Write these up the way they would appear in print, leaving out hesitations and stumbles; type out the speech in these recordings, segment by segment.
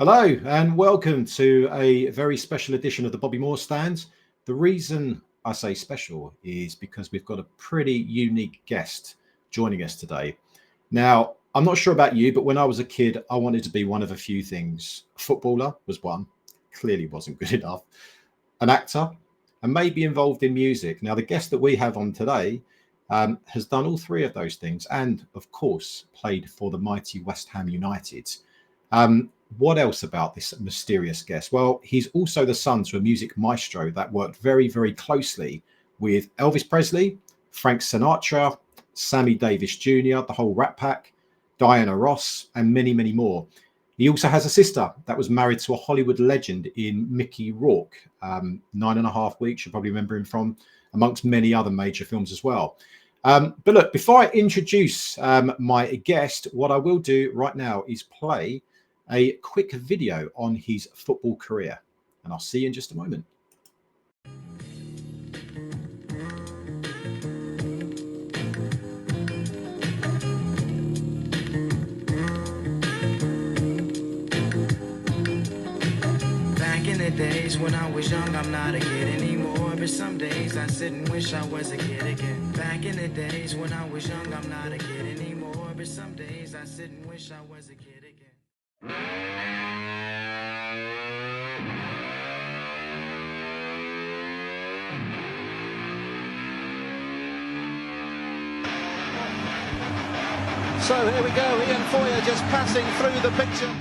Hello and welcome to a very special edition of the Bobby Moore Stand. The reason I say special is because we've got a pretty unique guest joining us today. Now, I'm not sure about you, but when I was a kid, I wanted to be one of a few things. A footballer was one, clearly wasn't good enough. An actor, and maybe involved in music. Now, the guest that we have on today has done all three of those things and, of course, played for the Mighty West Ham Utd. What else about this mysterious guest? Well, he's also the son to a music maestro that worked very, very closely with Elvis Presley, Frank Sinatra, Sammy Davis Jr., the whole Rat Pack, Diana Ross, and many, many more. He also has a sister that was married to a Hollywood legend in Mickey Rourke, 9.5 Weeks, you probably remember him from, amongst many other major films as well. But look, before I introduce my guest, what I will do right now is play a quick video on his football career, and I'll see you in just a moment. Back in the days when I was young, I'm not a kid anymore, but some days I sit and wish I was a kid again. Back in the days when I was young, I'm not a kid anymore, but some days I sit and wish I was a kid again. So here we go, Ian Foyer just passing through the picture.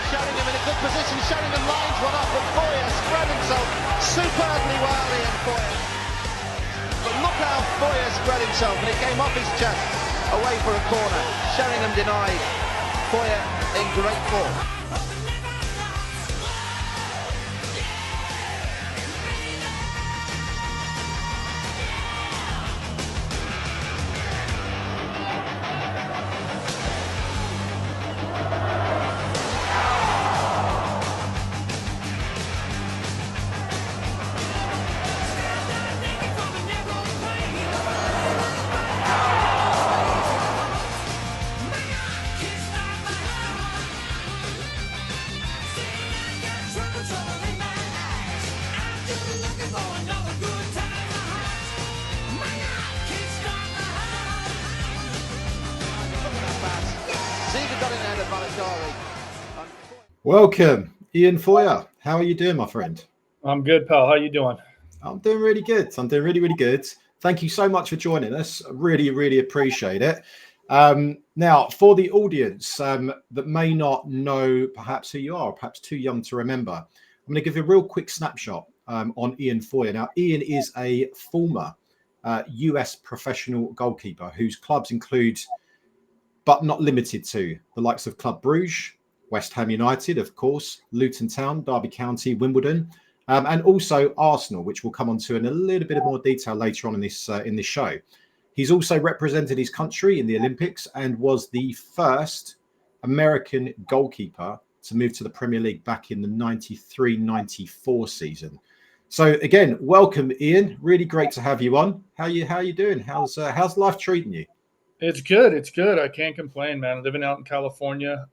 Sheringham in a good position, Sheringham lines one up, but Foyer spread himself superbly well, Ian Foyer. But look how Foyer spread himself, and it came off his chest, away for a corner. Sheringham denied, Foyer in great form. Welcome, Ian Foyer. How are you doing, my friend? I'm good, pal. How you doing? I'm doing really good. I'm doing really, really good. Thank you so much for joining us. I really, really appreciate it. Now, for the audience that may not know perhaps who you are, or perhaps too young to remember, I'm going to give you a real quick snapshot on Ian Foyer. Now, Ian is a former US professional goalkeeper whose clubs include, but not limited to, the likes of Club Bruges, West Ham United, of course, Luton Town, Derby County, Wimbledon, and also Arsenal, which we'll come on to in a little bit more detail later on in this show. He's also represented his country in the Olympics and was the first American goalkeeper to move to the Premier League back in the 93-94 season. So again, welcome, Ian. Really great to have you on. How you doing? How's life treating you? It's good. It's good. I can't complain, man. Living out in California,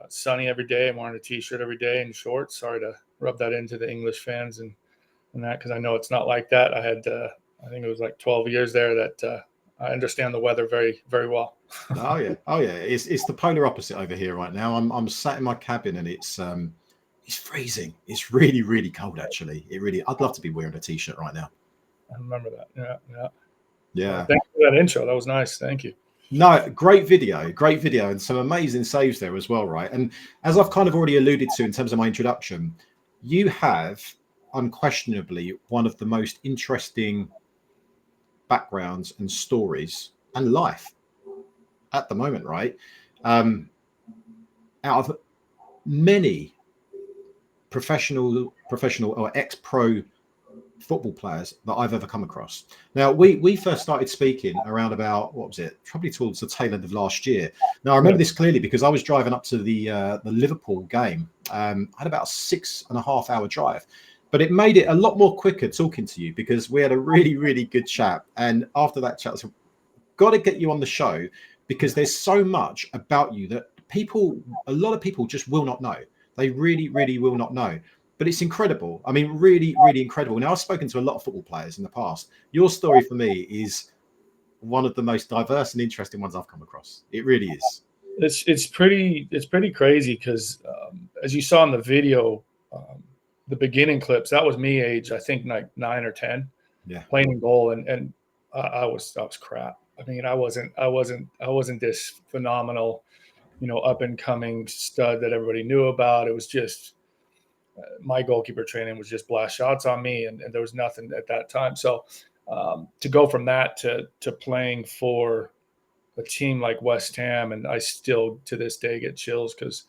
sunny every day. I'm wearing a T-shirt every day and shorts. Sorry to rub that into the English fans and that, because I know it's not like that. I had, I think it was like 12 years there that I understand the weather very, very well. Oh yeah. It's the polar opposite over here right now. I'm sat in my cabin and it's freezing. It's really, really cold actually. I'd love to be wearing a T-shirt right now. I remember that. Yeah. Yeah. Thank you for that intro. That was nice. Thank you. No, great video, and some amazing saves there as well, right? And as I've kind of already alluded to in terms of my introduction, you have unquestionably one of the most interesting backgrounds and stories and life at the moment, right? Out of many professional or ex-pro football players that I've ever come across. Now, we first started speaking around about, what was it? Probably towards the tail end of last year. Now, I remember this clearly because I was driving up to the Liverpool game. I had about a 6.5 hour drive, but it made it a lot more quicker talking to you because we had a really, really good chat. And after that chat, I said, got to get you on the show because there's so much about you that a lot of people just will not know. They really, really will not know. But it's incredible. I mean, really, really incredible. Now, I've spoken to a lot of football players in the past. Your story for me is one of the most diverse and interesting ones I've come across. It really is. It's pretty crazy because as you saw in the video, the beginning clips, that was me age, I think like 9 or 10, playing in goal, and I was crap. I mean, I wasn't this phenomenal, up and coming stud that everybody knew about. It was just my goalkeeper training was just blast shots on me, and there was nothing at that time. So to go from that to playing for a team like West Ham, and I still to this day get chills because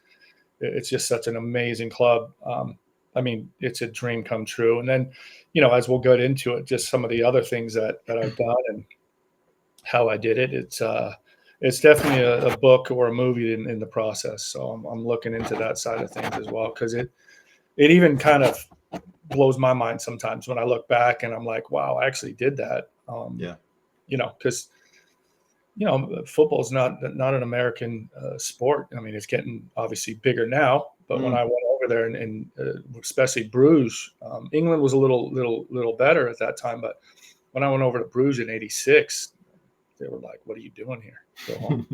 it's just such an amazing club. I mean, it's a dream come true. And then, as we'll get into it, just some of the other things that I've done and how I did it. It's definitely a book or a movie in the process. So I'm looking into that side of things as well because it even kind of blows my mind sometimes when I look back and I'm like, wow, I actually did that. Because football is not an American sport. I mean, it's getting obviously bigger now, but when I went over there and especially Bruges, England was a little better at that time. But when I went over to Bruges in '86, they were like, "What are you doing here? Go home."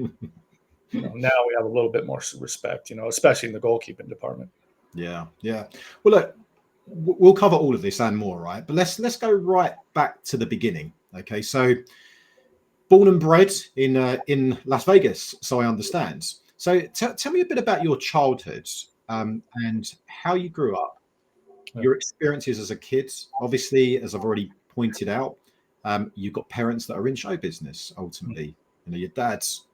Now we have a little bit more respect, especially in the goalkeeping department. Yeah. Well, look, we'll cover all of this and more, right? But let's go right back to the beginning. Okay, so born and bred in Las Vegas, so I understand. So tell me a bit about your childhood and how you grew up, your experiences as a kid. Obviously, as I've already pointed out, you've got parents that are in show business. Ultimately, your dad's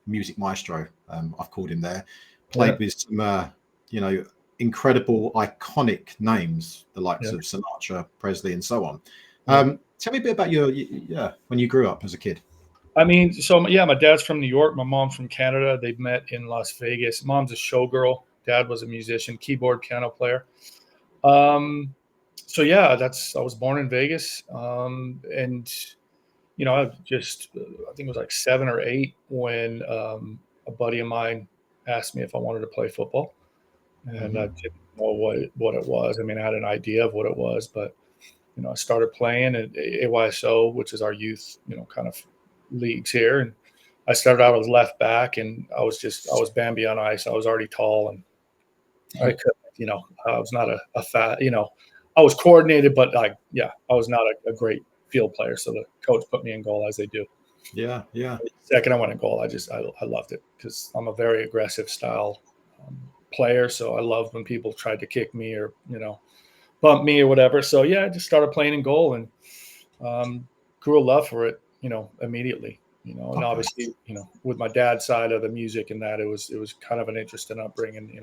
music maestro. I've called him there. Played with some incredible, iconic names, the likes of Sinatra, Presley, and so on. Tell me a bit about when you grew up as a kid. I mean, so my dad's from New York. My mom's from Canada. They met in Las Vegas. Mom's a showgirl. Dad was a musician, keyboard, piano player. I was born in Vegas. And I think it was like 7 or 8 when a buddy of mine asked me if I wanted to play football. And I didn't know what it was. I mean, I had an idea of what it was, but I started playing at AYSO, which is our youth, kind of leagues here. And I started out as left back, and I was Bambi on ice. I was already tall, and I could, I was not a fat, I was coordinated, but I was not a great field player. So the coach put me in goal as they do. Yeah. The second I went in goal, I loved it because I'm a very aggressive style player. So I loved when people tried to kick me or, bump me or whatever. So I just started playing in goal and grew a love for it, immediately, and obviously, with my dad's side of the music and that, it was kind of an interesting upbringing,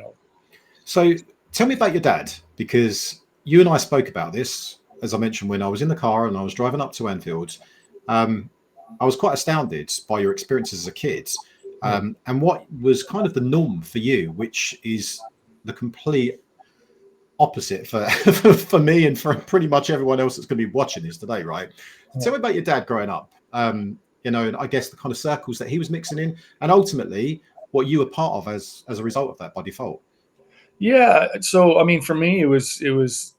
So tell me about your dad, because you and I spoke about this, as I mentioned, when I was in the car and I was driving up to Anfield. I was quite astounded by your experiences as a kid and what was kind of the norm for you, which is the complete opposite for me and for pretty much everyone else that's going to be watching this today, right? Tell me about your dad growing up, and I guess the kind of circles that he was mixing in, and ultimately what you were part of as a result of that by default. Yeah. So, I mean, for me, it was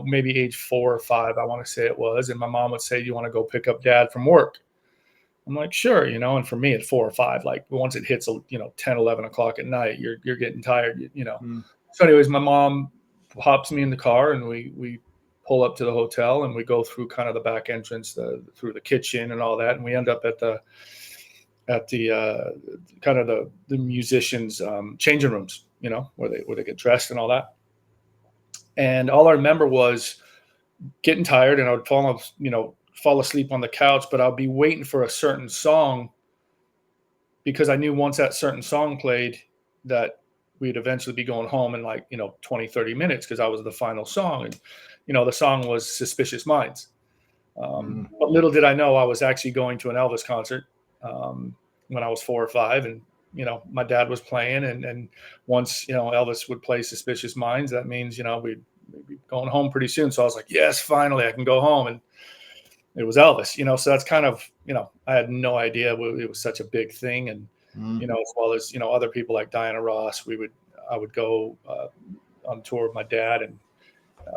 maybe age 4 or 5, I want to say it was. And my mom would say, "Do you want to go pick up dad from work?" I'm like, "Sure." And for me at 4 or 5, like once it hits, 10, 11 o'clock at night, you're getting tired, So anyways, my mom hops me in the car and we pull up to the hotel and we go through kind of the back entrance, through the kitchen and all that. And we end up at at the kind of the musicians' changing rooms, you know, where they get dressed and all that. And all I remember was getting tired, and I would fall asleep on the couch, but I'll be waiting for a certain song because I knew once that certain song played that we'd eventually be going home in 20, 30 minutes, because that was the final song. And, the song was Suspicious Minds. But little did I know I was actually going to an Elvis concert when I was 4 or 5. And, my dad was playing. And once, Elvis would play Suspicious Minds, that means, we'd be going home pretty soon. So I was like, yes, finally I can go home. And it was Elvis, so that's kind of, I had no idea it was such a big thing. And, as well as, other people like Diana Ross, I would go on tour with my dad. And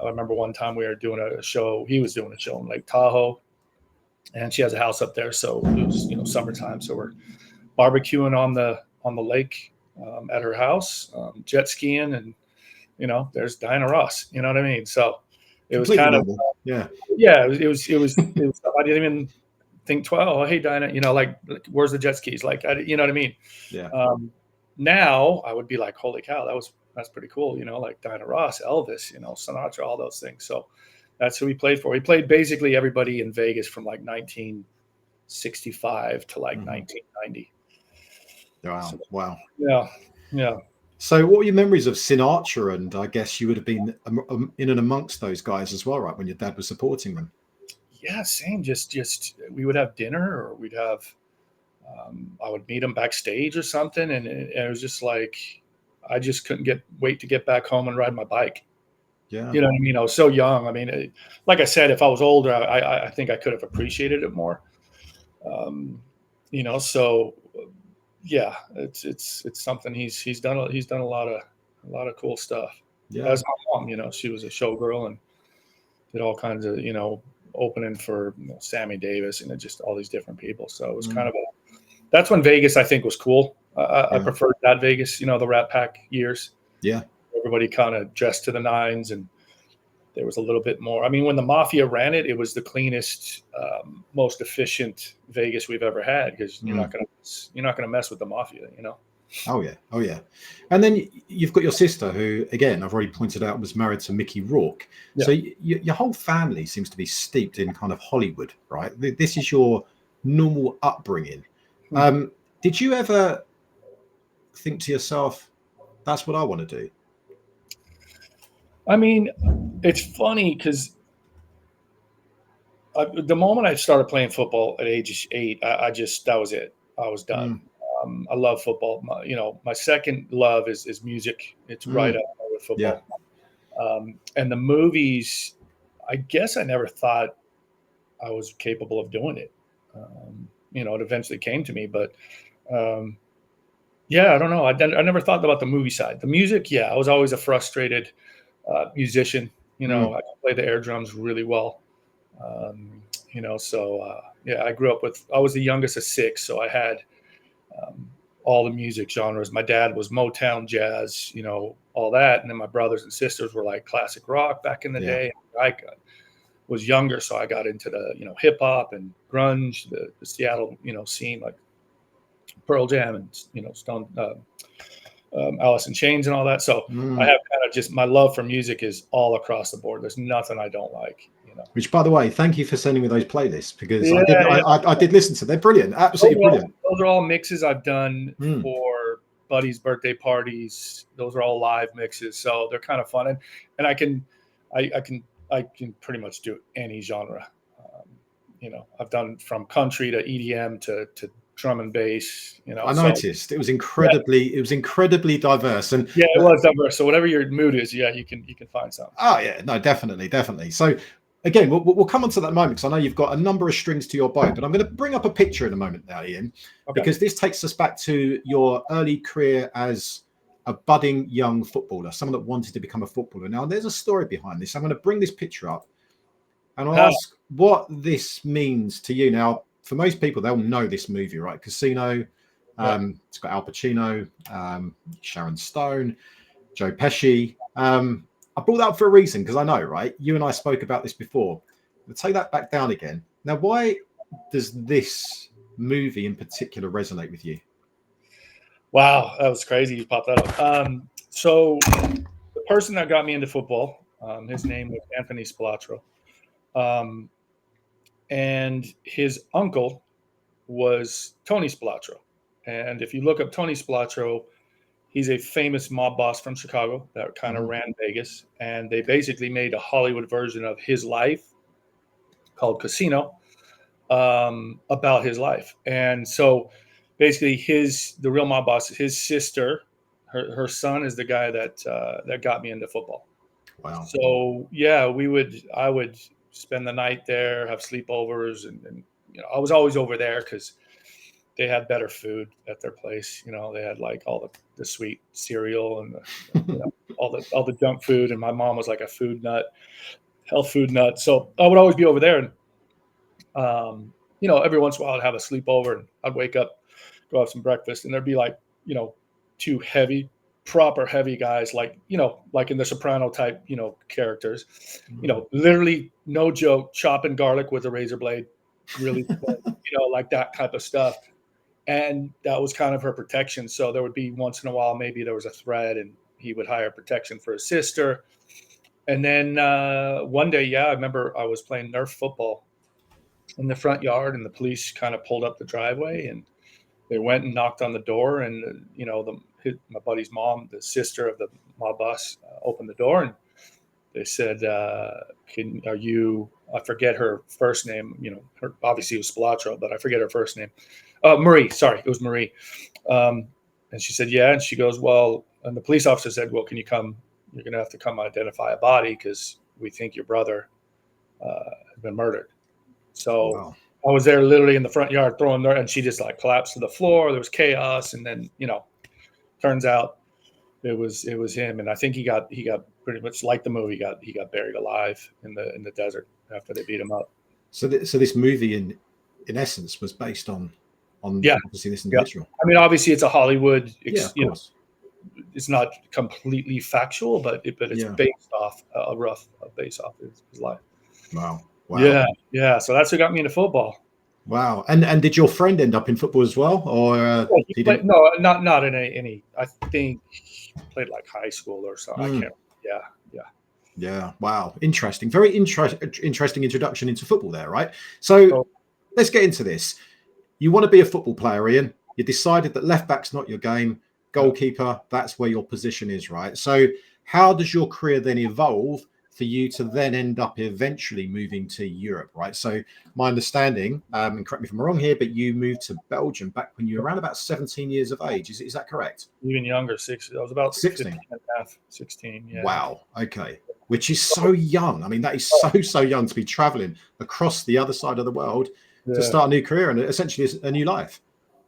I remember one time we were doing a show, he was doing a show in Lake Tahoe, and she has a house up there. So it was, summertime. So we're barbecuing on the lake at her house, jet skiing, and, there's Diana Ross, you know what I mean? So it was kind of, it was I didn't even think 12. Oh, hey, Diana, like where's the jet skis? Like, you know what I mean? Yeah. Now I would be like, holy cow, that's pretty cool. Like Diana Ross, Elvis, Sinatra, all those things. So that's who he played for. He played basically everybody in Vegas from like 1965 to like 1990. Wow. So, wow. Yeah. Yeah. So what were your memories of Sinatra? And I guess you would have been in and amongst those guys as well, right? When your dad was supporting them. Yeah, same. Just we would have dinner, or we'd have, I would meet him backstage or something. And it was just like, I just couldn't wait to get back home and ride my bike. Yeah. You know what I mean? I was so young. I mean, like I said, if I was older, I think I could have appreciated it more. So yeah, it's something he's done a lot of cool stuff. Yeah. As my mom, she was a showgirl and did all kinds of, opening for Sammy Davis and just all these different people. So it was kind of that's when Vegas, I think, was cool. I preferred that Vegas, the Rat Pack years. Yeah. Everybody kind of dressed to the nines, and there was a little bit more. I mean, when the Mafia ran it, it was the cleanest, most efficient Vegas we've ever had, because you're not gonna mess with the Mafia, Oh yeah. And then you've got your sister, who, again, I've already pointed out, was married to Mickey Rourke. Yeah. So your whole family seems to be steeped in kind of Hollywood, right? This is your normal upbringing. Did you ever think to yourself, that's what I want to do? I mean, it's funny because the moment I started playing football at age 8, that was it. I was done. I love football. My second love is music. It's right up there with football. Yeah. And the movies, I guess I never thought I was capable of doing it. It eventually came to me, but yeah, I don't know. I never thought about the movie side. The music, yeah, I was always a frustrated musician. I could play the air drums really well. Yeah, I grew up I was the youngest of 6, so I had all the music genres. My dad was Motown, jazz, all that. And then my brothers and sisters were like classic rock back in the day. I was younger, so I got into the, hip hop and grunge, the Seattle, scene, like Pearl Jam and, Stone, Alice in Chains and all that. So I have kind of just, my love for music is all across the board. There's nothing I don't like. Which, by the way, thank you for sending me those playlists, because I did listen to them. They're brilliant, absolutely brilliant. Those are all mixes I've done for buddies' birthday parties. Those are all live mixes, so they're kind of fun. And I can pretty much do any genre. I've done from country to EDM to drum and bass. I noticed it was incredibly diverse, and yeah, it was diverse. So whatever your mood is, yeah, you can find something. Oh yeah, no, definitely. So again, we'll come on to that moment, because I know you've got a number of strings to your bow, but I'm going to bring up a picture in a moment now, Ian, because this takes us back to your early career as a budding young footballer, someone that wanted to become a footballer. Now, there's a story behind this. I'm going to bring this picture up and I'll ask what this means to you. Now, for most people, they'll know this movie, right? Casino. It's got Al Pacino, Sharon Stone, Joe Pesci. I brought that up for a reason, because I know, right? You and I spoke about this before. We'll take that back down again. Now, why does this movie in particular resonate with you? Wow, that was crazy. You popped that up. So the person that got me into football, his name was Anthony Spilotro. And his uncle was Tony Spilotro. And if you look up Tony Spilotro, he's a famous mob boss from Chicago that kind of ran Vegas. And they basically made a Hollywood version of his life called Casino, about his life. And so basically the real mob boss, his sister, her son is the guy that got me into football. Wow. So yeah, I would spend the night there, have sleepovers, and I was always over there because they had better food at their place. They had like all the sweet cereal and all the junk food. And my mom was like a health food nut. So I would always be over there. And every once in a while I'd have a sleepover and I'd wake up, go have some breakfast, and there'd be like, two proper heavy guys, like in the Soprano type, characters, literally no joke, chopping garlic with a razor blade, really, like that type of stuff. And that was kind of her protection. So there would be once in a while, maybe there was a threat and he would hire protection for his sister. And then one day, I remember I was playing Nerf football in the front yard and the police kind of pulled up the driveway and they went and knocked on the door. And, my buddy's mom, the sister of the mob boss, opened the door and they said, I forget her first name, obviously it was Spilotro, but I forget her first name. Marie, sorry, it was Marie. And she said, yeah. And she goes, well, and the police officer said, well, can you come? You're going to have to come identify a body because we think your brother has been murdered. So wow. I was there literally in the front yard throwing dirt, and she just like collapsed to the floor. There was chaos. And then, turns out it was him. And I think he got pretty much like the movie, he got buried alive in the desert after they beat him up. So this movie in essence was based on obviously this individual. I mean, obviously it's a Hollywood, of course. It's not completely factual, but it's based off his life. Wow. Yeah. So that's what got me into football. Wow. And did your friend end up in football as well, or he played, no, not in any. I think he played like high school or something. I can't. Yeah. Wow. Interesting. Very interesting introduction into football there, right? So let's get into this. You want to be a football player, Ian. You decided that left back's not your game. Goalkeeper, that's where your position is, right? So how does your career then evolve for you to then end up eventually moving to Europe, right? So my understanding, and correct me if I'm wrong here, but you moved to Belgium back when you were around about 17 years of age. Is that correct? Even younger, I was about 16. 16, yeah. Wow, okay. Which is so young. I mean, that is so young to be traveling across the other side of the world to start a new career and essentially a new life.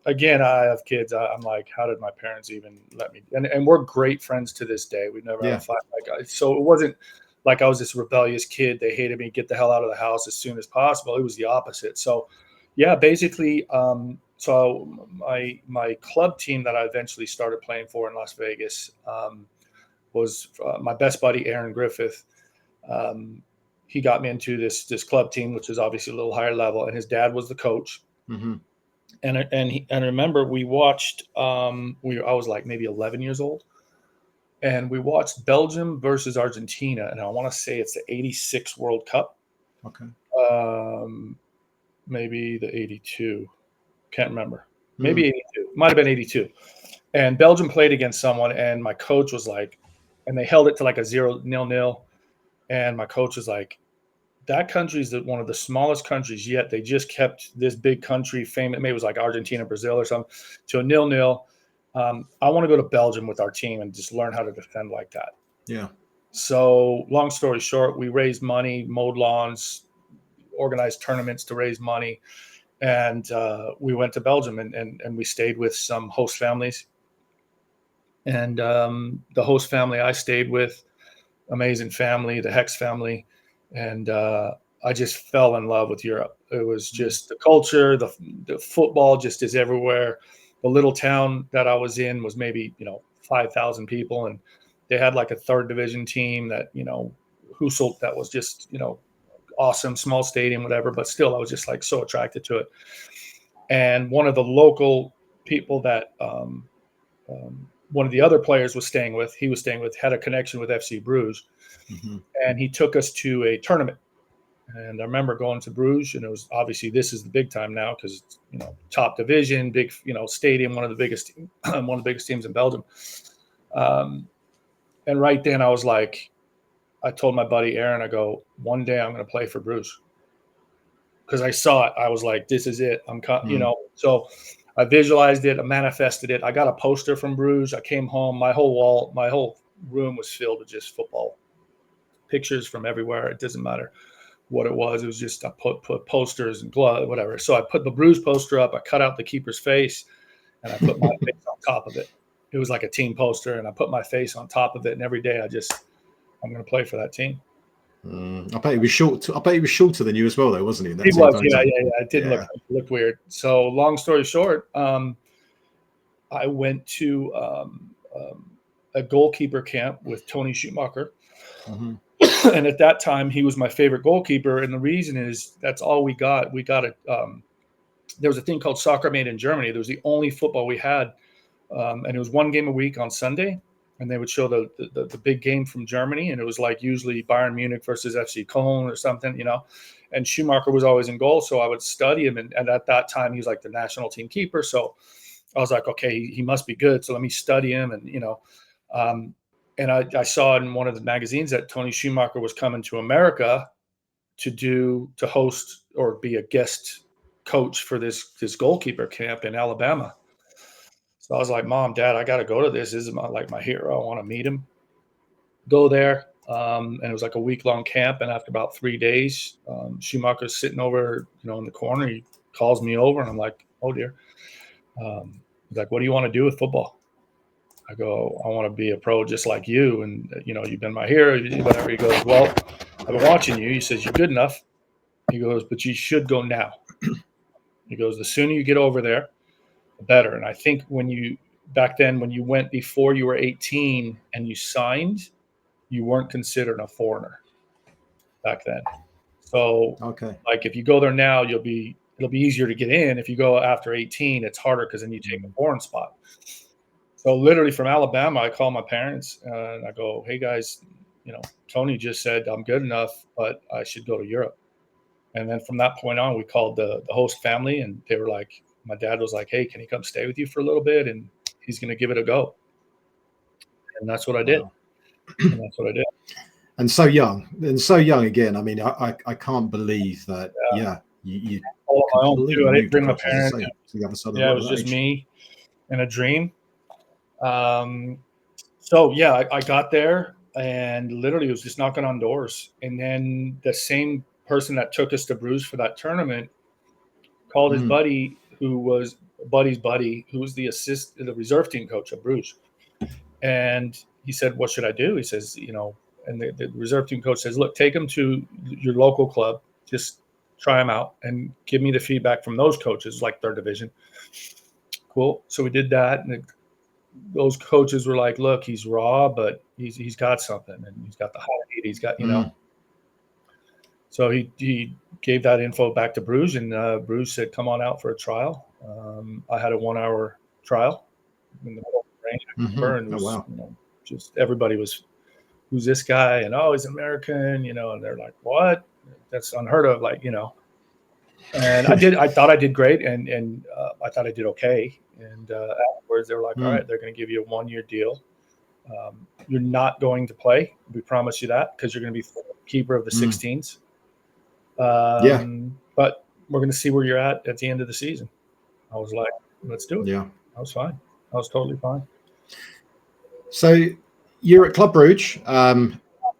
Again, I have kids. I'm like, how did my parents even let me? And we're great friends to this day. We've never had a fight. So it wasn't like I was this rebellious kid. They hated me. Get the hell out of the house as soon as possible. It was the opposite. So, basically, so my club team that I eventually started playing for in Las Vegas was my best buddy, Aaron Griffith. He got me into this club team, which is obviously a little higher level, and his dad was the coach. Mm-hmm. And I remember we watched. I was like maybe 11 years old, and we watched Belgium versus Argentina, and I want to say it's the '86 World Cup. Okay. Maybe the '82. Can't remember. Maybe '82. Might have been '82. And Belgium played against someone, and my coach was like, and they held it to like a 0-0, and my coach was like, that country is one of the smallest countries yet. They just kept this big country famous. Maybe it was like Argentina, Brazil or something, to a 0-0. I want to go to Belgium with our team and just learn how to defend like that. Yeah. So long story short, we raised money, mowed lawns, organized tournaments to raise money. And we went to Belgium and we stayed with some host families. And the host family I stayed with, amazing family, the Hex family. And I just fell in love with Europe. It was just the culture, the football just is everywhere. The little town that I was in was maybe, 5,000 people. And they had like a third division team that, Husselt, that was just, awesome, small stadium, whatever. But still, I was just like so attracted to it. And one of the local people that one of the other players was staying with, had a connection with FC Bruges. Mm-hmm. And he took us to a tournament. And I remember going to Bruges, and it was obviously, this is the big time now because it's, top division, big, stadium, one of the biggest teams in Belgium. And right then I was like, I told my buddy Aaron, I go, one day I'm going to play for Bruges. Because I saw it. I was like, this is it. So I visualized it. I manifested it. I got a poster from Bruges. I came home. My whole room was filled with just football pictures from everywhere. It doesn't matter what it was. It was just, I put posters and glove, whatever. So I put the Bruges poster up. I cut out the keeper's face, and I put my face on top of it. It was like a team poster, and I put my face on top of it. And every day I'm going to play for that team. I bet he was short. I bet he was shorter than you as well, though, wasn't he? He was, yeah. It did look weird. So, long story short, I went to a goalkeeper camp with Tony Schumacher, and at that time, he was my favorite goalkeeper. And the reason is that's all we got. We got it. There was a thing called Soccer Made in Germany. There was the only football we had, and it was one game a week on Sunday. And they would show the big game from Germany, and it was like usually Bayern Munich versus FC Cologne or something, And Schumacher was always in goal, so I would study him. And at that time, he was like the national team keeper. So I was like, okay, he must be good. So let me study him, and I saw in one of the magazines that Tony Schumacher was coming to America to host or be a guest coach for this goalkeeper camp in Alabama. So I was like, Mom, Dad, I got to go to this. This is my hero. I want to meet him. Go there. And it was like a week-long camp. And after about 3 days, Schumacher's sitting over, in the corner. He calls me over, and I'm like, oh, dear. He's like, what do you want to do with football? I go, I want to be a pro just like you. And, you've been my hero, whatever. He goes, well, I've been watching you. He says, you're good enough. He goes, but you should go now. He goes, the sooner you get over there, better. And I think back then when you went before you were 18 and you signed, you weren't considered a foreigner back then. So like if you go there now, it'll be easier to get in. If you go after 18, it's harder because then you take a foreign spot. So literally from Alabama, I call my parents and I go, hey guys, Tony just said I'm good enough, but I should go to Europe. And then from that point on, we called the host family, and they were like, my dad was like, hey, can he come stay with you for a little bit? And he's going to give it a go. And that's what I did. And so young again. I mean, I can't believe that. Yeah. You all on my own too. I didn't bring my parents. To the other side it was just me and a dream. So yeah, I got there and literally was just knocking on doors. And then the same person that took us to Bruges for that tournament called his buddy, who was Buddy's buddy, who was the reserve team coach of Bruges. And he said, what should I do? He says, and the reserve team coach says, look, take him to your local club, just try him out and give me the feedback from those coaches, like third division. Cool. So we did that. And those coaches were like, look, he's raw, but he's got something, and he's got the height. He's got, So he gave that info back to Bruges, and Bruges said, come on out for a trial. I had a 1 hour trial in the rain, and it was, just everybody was, who's this guy? And he's American, and they're like, what? That's unheard of, and I thought I did great, and I thought I did okay. And afterwards, they were like, all right, they're going to give you a 1 year deal. You're not going to play. We promise you that, because you're going to be keeper of the 16s. But we're going to see where you're at the end of the season. I was like, let's do it. Yeah. I was fine. I was totally fine. So you're at Club Brugge.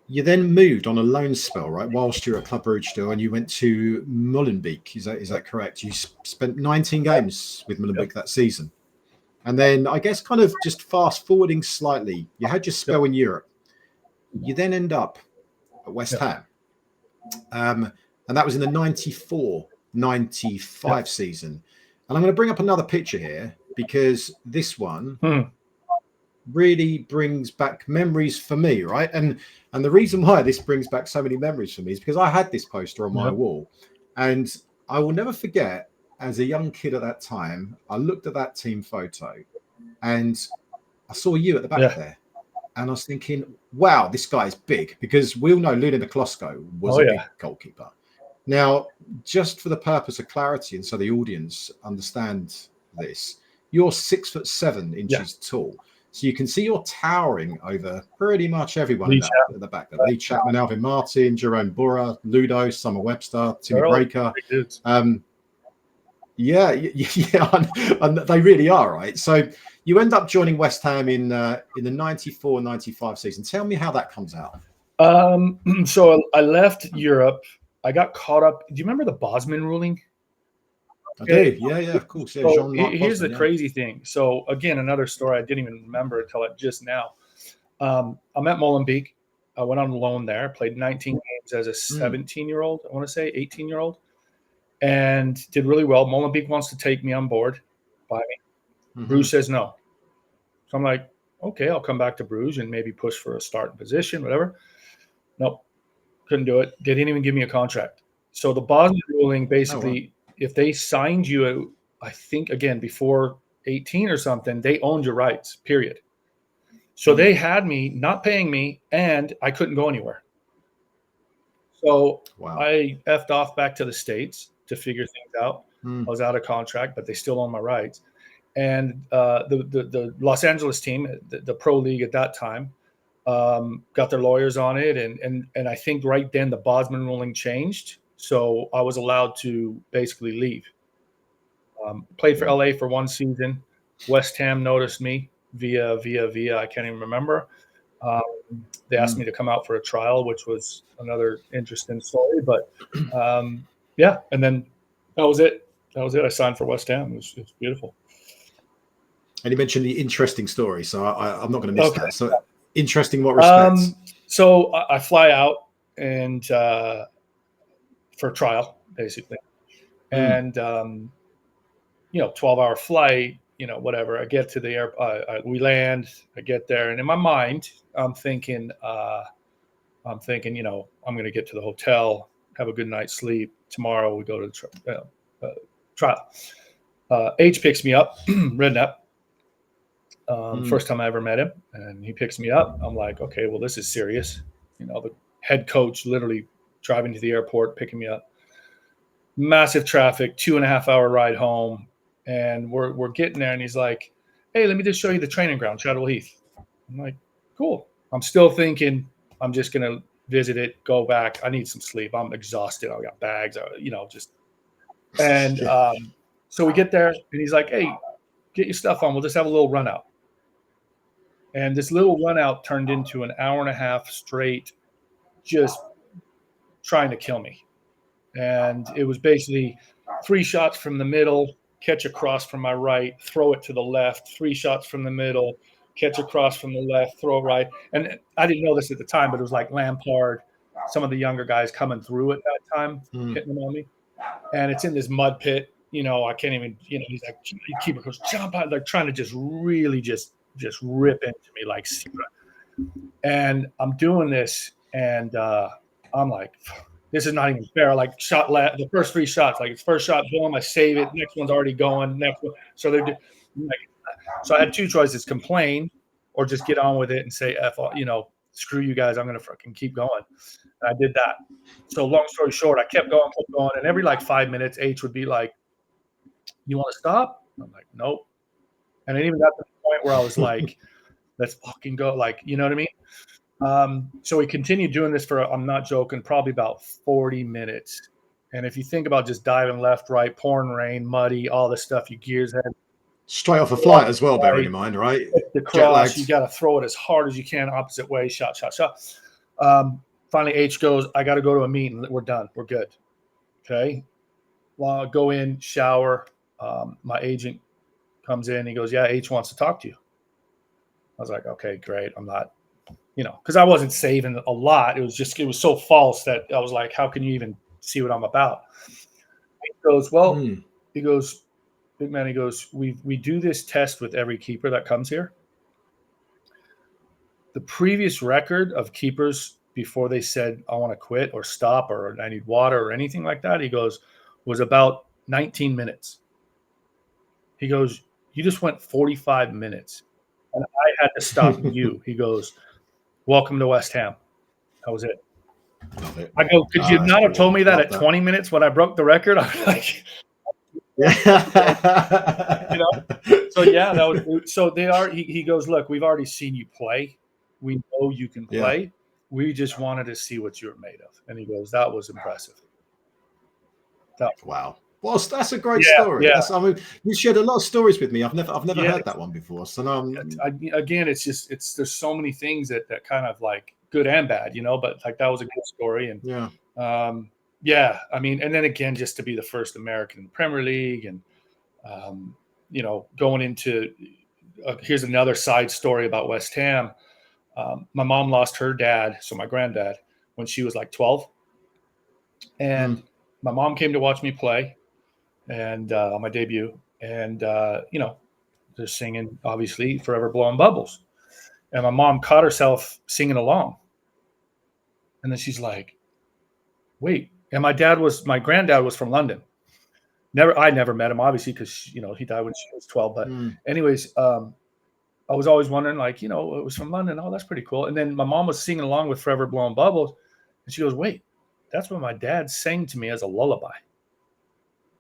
You then moved on a loan spell, right? Whilst you're at Club Brugge still, and you went to Molenbeek. Is that correct? You spent 19 games with Molenbeek that season. And then I guess kind of just fast forwarding slightly, you had your spell in Europe. You then end up at West Ham. And that was in the 94-95 season. And I'm going to bring up another picture here because this one really brings back memories for me, right? And the reason why this brings back so many memories for me is because I had this poster on my wall, and I will never forget as a young kid at that time, I looked at that team photo and I saw you at the back there. And I was thinking, wow, this guy's big, because we all know Luna Nikolosko was a big goalkeeper. Now, just for the purpose of clarity, and so the audience understand this, you're 6'7" tall. So you can see you're towering over pretty much everyone at the back. Lee Chapman, Alvin Martin, Jerome Burra, Ludo, Summer Webster, Timmy Breaker. Yeah, and they really are, right? So you end up joining West Ham in the 94-95 season. Tell me how that comes out. So I left Europe. I got caught up. Do you remember the Bosman ruling? I do. Yeah, of course. Yeah, so here's the crazy thing. So again, another story I didn't even remember until just now. I'm at Molenbeek. I went on loan there. Played 19 games as a 17-year-old. I want to say 18-year-old, and did really well. Molenbeek wants to take me on board, buy me. Bruges says no. So I'm like, okay, I'll come back to Bruges and maybe push for a starting position, whatever. Nope, couldn't do it. They didn't even give me a contract. So the Bosman ruling basically. If they signed you, I think, again, before 18 or something, they owned your rights, period. So they had me not paying me, and I couldn't go anywhere. So I effed off back to the States to figure things out. I was out of contract, but they still own my rights. And the Los Angeles team, the pro league at that time, got their lawyers on it. And I think right then the Bosman ruling changed. So I was allowed to basically leave. Played for LA for one season. West Ham noticed me via I can't even remember. They asked me to come out for a trial, which was another interesting story. But and then that was it. I signed for West Ham. It was beautiful. And you mentioned the interesting story, so I'm not going to miss that. So interesting, what respects? So I fly out and. For trial, basically. And, 12-hour flight, whatever. I get to the airport, we land, I get there. And in my mind, I'm thinking, I'm going to get to the hotel, have a good night's sleep. Tomorrow we go to the trial. H picks me up, Redknapp. First time I ever met him. And he picks me up. I'm like, okay, well, this is serious. The head coach literally driving to the airport, picking me up. Massive traffic, 2.5-hour ride home. And we're getting there, and he's like, hey, let me just show you the training ground, Shadow Heath. I'm like, cool. I'm still thinking I'm just going to visit it, go back. I need some sleep. I'm exhausted. I got bags, just. And so we get there, and he's like, hey, get your stuff on. We'll just have a little run out. And this little run out turned into an hour and a half straight, just trying to kill me. And it was basically 3 shots from the middle, catch a cross from my right, throw it to the left, 3 shots from the middle, catch a cross from the left, throw it right. And I didn't know this at the time, but it was like Lampard, some of the younger guys coming through at that time, hitting them on me. And it's in this mud pit, I can't even, he's like, keep it, jump out, like trying to just really just rip into me like Sinatra. And I'm doing this, and I'm like, this is not even fair. Like the first 3 shots, like it's first shot, boom, I save it. Next one's already going. Next one. So so I had 2 choices: complain or just get on with it and say, screw you guys. I'm going to fucking keep going. And I did that. So long story short, I kept going. And every 5 minutes, H would be like, you want to stop? I'm like, nope. And it even got to the point where I was like, let's fucking go. Like, you know what I mean? So we continued doing this for, I'm not joking, probably about 40 minutes. And if you think about just diving left, right, pouring rain, muddy, all this stuff, your gears had. Straight off a flight as well, bearing in mind, right? The cross, you got to throw it as hard as you can, opposite way, shot. Finally, H goes, I got to go to a meeting. We're done. We're good. Okay. Well, go in, shower. My agent comes in. He goes, yeah, H wants to talk to you. I was like, okay, great. I'm not. Because I wasn't saving a lot. It was so false that I was like, how can you even see what I'm about? He goes, well, he goes, big man, he goes, we do this test with every keeper that comes here. The previous record of keepers before they said, I want to quit or stop or I need water or anything like that, he goes, was about 19 minutes. He goes, you just went 45 minutes. And I had to stop you. He goes, welcome to West Ham. That was it. Love it. I go, could you not have told me that Love at 20 minutes when I broke the record? I was like, yeah. you know? So yeah, that was, so they are, he goes, look, we've already seen you play. We know you can play. Yeah. We just wanted to see what you were made of. And he goes, that was impressive. Wow. Well, that's a great story. Yeah. I mean, you shared a lot of stories with me. I've never heard that one before. So again, it's just there's so many things that kind of like good and bad, you know. But like that was a good story, and I mean, and then again, just to be the first American in the Premier League, and you know, going into here's another side story about West Ham. My mom lost her dad, so my granddad, when she was like 12, and my mom came to watch me play. And on my debut, and you know, they're singing obviously "Forever Blowing Bubbles," and my mom caught herself singing along, and then she's like, "Wait!" And my granddad was from London. I never met him, obviously, because you know he died when she was 12. But anyways, I was always wondering, like, you know, it was from London. Oh, that's pretty cool. And then my mom was singing along with "Forever Blowing Bubbles," and she goes, "Wait, that's what my dad sang to me as a lullaby."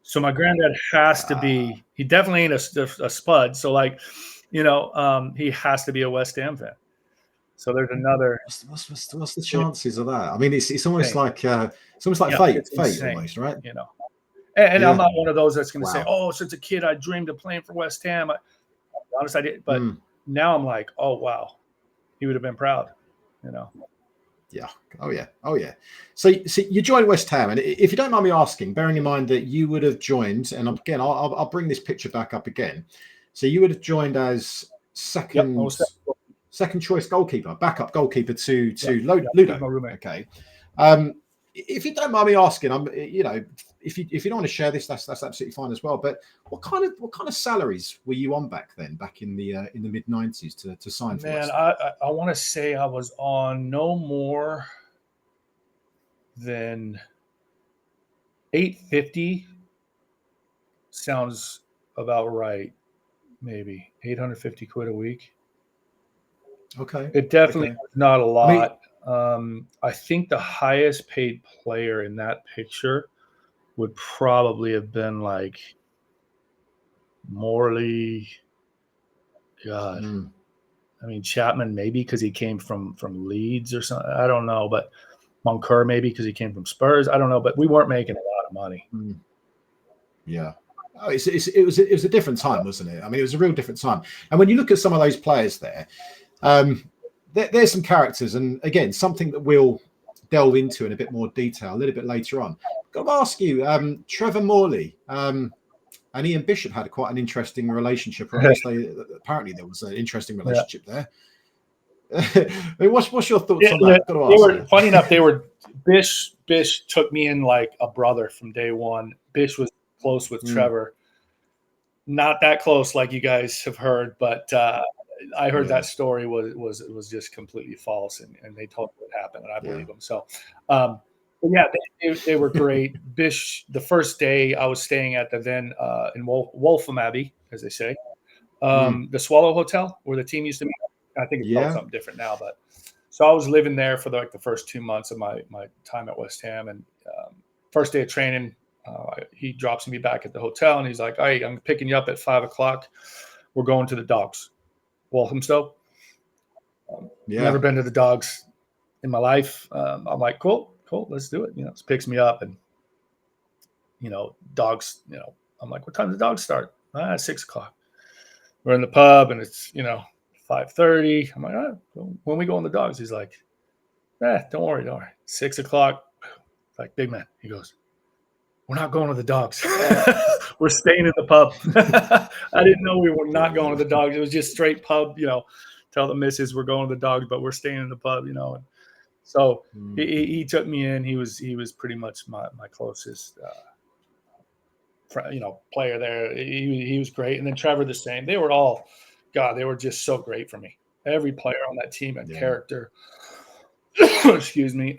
So my granddad has to be, he definitely ain't a spud. So like, you know, he has to be a West Ham fan. So there's another. What's the chances of that? I mean, it's almost like fate almost, right? You know, and I'm not one of those that's going to say, oh, since a kid I dreamed of playing for West Ham. Honestly, I did, but now I'm like, oh wow, he would have been proud, you know. Yeah. Oh yeah. So you joined West Ham, and if you don't mind me asking, bearing in mind that you would have joined, and again, I'll bring this picture back up again. So you would have joined as second choice goalkeeper, backup goalkeeper to Ludo. My roommate. Okay. If you don't mind me asking, you know, if you don't want to share this, that's absolutely fine as well. But what kind of salaries were you on back in the mid 90s to sign for West Ham? I want to say I was on no more than $850. Sounds about right. Maybe 850 quid a week. Okay. It definitely was not a lot. I think the highest paid player in that picture would probably have been like Morley. God. I mean, Chapman maybe because he came from Leeds or something. I don't know, but Moncur maybe because he came from Spurs. I don't know, but we weren't making a lot of money. Yeah. Oh, it was a different time, wasn't it? I mean, it was a real different time. And when you look at some of those players there, there's some characters, and again, something that we'll delve into in a bit more detail a little bit later on. I've got to ask you, Trevor Morley and Ian Bishop had quite an interesting relationship, or at least apparently there was an interesting relationship there. I mean, what's your thoughts on that? Funny enough, Bish took me in like a brother from day one. Bish was close with Trevor. Not that close like you guys have heard, but I heard that story was just completely false, and they told me what happened, and I believe them. So, they were great. Bish, the first day I was staying at the then in Waltham Abbey, as they say, the Swallow Hotel where the team used to meet. I think it's called something different now, but so I was living there for the first 2 months of my time at West Ham, and first day of training, he drops me back at the hotel, and he's like, "Hey, I'm picking you up at 5:00. We're going to the Dogs, Walthamstow." Never been to the Dogs in my life. I'm like, cool, let's do it. You know, it picks me up, and you know, Dogs. You know, I'm like, what time does the Dogs start? 6:00. We're in the pub, and it's 5:30. I'm like, all right, when we go on the Dogs, he's like, don't worry. 6:00. Like, big man. He goes, we're not going to the Dogs. We're staying in the pub. I didn't know we were not going to the Dogs. It was just straight pub, tell the missus we're going to the Dogs, but we're staying in the pub, And so he took me in. He was pretty much my closest, player there. He was great. And then Trevor the same. They were all, God, they were just so great for me. Every player on that team had character. Excuse me.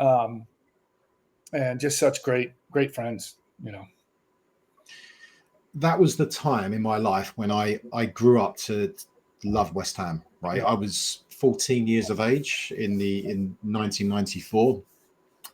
And just such great friends, that was the time in my life when I grew up to love West Ham. Right, I was 14 years of age in 1994.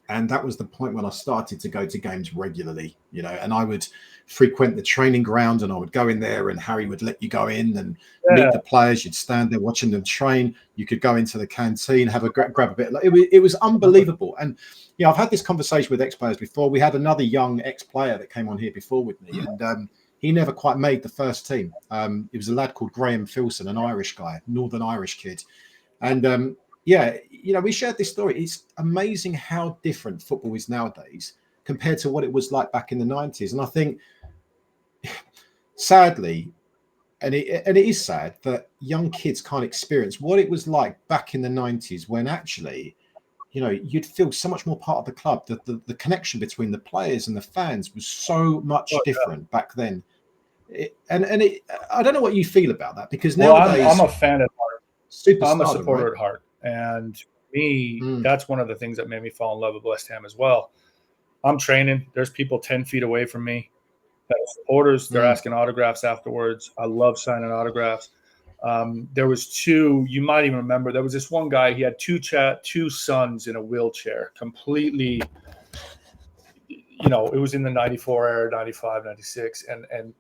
And that was the point when I started to go to games regularly, and I would frequent the training ground, and I would go in there, and Harry would let you go in and meet the players. You'd stand there watching them train. You could go into the canteen, have a grab a bit. It was unbelievable. And I've had this conversation with ex-players before. We had another young ex-player that came on here before with me, and he never quite made the first team. It was a lad called Graham Filson, an Irish guy, Northern Irish kid, and we shared this story. It's amazing how different football is nowadays compared to what it was like back in the 90s. And I think, sadly, and it is sad that young kids can't experience what it was like back in the 90s, when actually, you'd feel so much more part of the club. The connection between the players and the fans was so much different back then. I don't know what you feel about that, because nowadays I'm a fan at heart. I'm a supporter right? at heart. And me, that's one of the things that made me fall in love with West Ham as well. I'm training. There's people 10 feet away from me that are supporters. They're asking autographs afterwards. I love signing autographs. There was two, you might even remember, there was this one guy, he had two sons in a wheelchair, completely, it was in the 94 era, 95, 96. And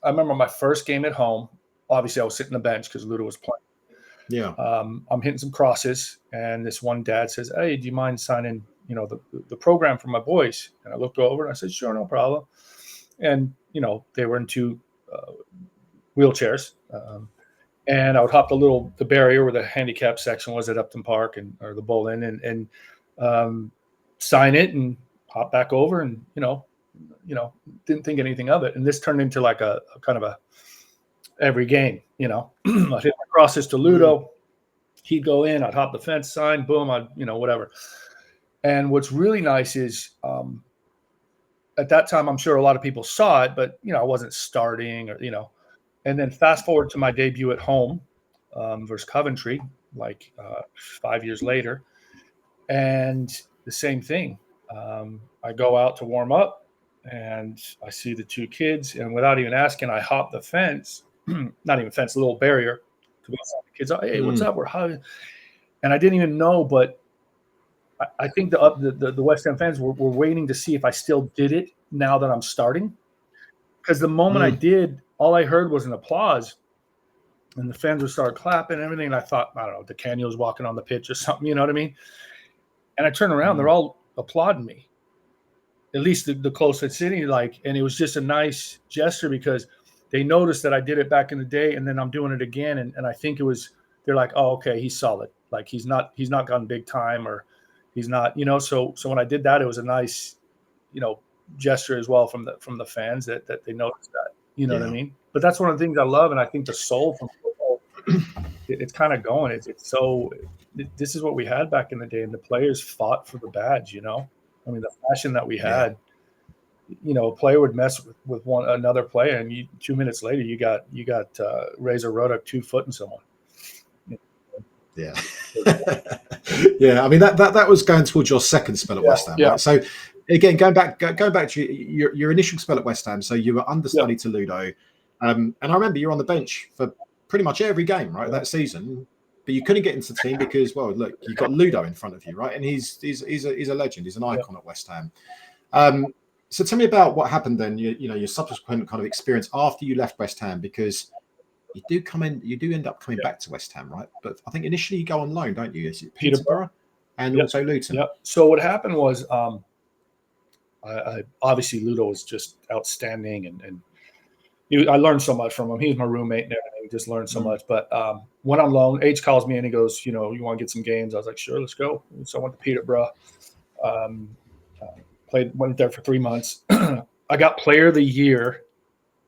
I remember my first game at home. Obviously, I was sitting on the bench because Ludo was playing. Yeah. I'm hitting some crosses, and this one dad says, "Hey, do you mind signing, the program for my boys?" And I looked over and I said, "Sure, no problem." And they were in two wheelchairs, and I would hop the barrier where the handicap section was at Upton Park or the Bowl-In, and sign it and hop back over, and didn't think anything of it. And this turned into like a kind of a every game, I'd hit my crosses to Ludo. He'd go in, I'd hop the fence, sign, boom, I'd, whatever. And what's really nice is at that time, I'm sure a lot of people saw it, but, I wasn't starting and then fast forward to my debut at home versus Coventry, 5 years later. And the same thing. I go out to warm up and I see the two kids, and without even asking, I hop the fence. Not even fence, a little barrier to the kids. Hey, what's up? We're hugging. And I didn't even know, but I think the West Ham fans were waiting to see if I still did it now that I'm starting. Because the moment I did, all I heard was an applause, and the fans would start clapping and everything. And I thought, I don't know, DeCanio was walking on the pitch or something, you know what I mean? And I turned around, they're all applauding me. At least the close-knit city, and it was just a nice gesture because they noticed that I did it back in the day, and then I'm doing it again. And I think they're like, oh, okay, he's solid. He's not gone big time, or he's not, so when I did that, it was a nice, gesture as well from the fans that they noticed that, what I mean? But that's one of the things I love. And I think the soul from football, it's kind of going, it's so, this is what we had back in the day, and the players fought for the badge, I mean, the passion that we had. A player would mess with another player, and 2 minutes later, you got Razor Ruddock 2 foot in someone. Yeah, yeah. I mean that was going towards your second spell at West Ham, right? So again, going back to your initial spell at West Ham. So you were understudy to Ludo, and I remember you were on the bench for pretty much every game, right, that season. But you couldn't get into the team because, well, look, you've got Ludo in front of you, right? And he's a legend. He's an icon at West Ham. So tell me about what happened then. Your subsequent kind of experience after you left West Ham, because you do end up coming back to West Ham, right? But I think initially you go on loan, don't you? Is it Peterborough and also Luton? Yeah. So what happened was, I obviously Ludo was just outstanding, and I learned so much from him. He was my roommate and everything. Just learned so much. But went on loan. H calls me and he goes, you want to get some games? I was like, sure, let's go. So I went to Peterborough. Went there for 3 months. I got player of the year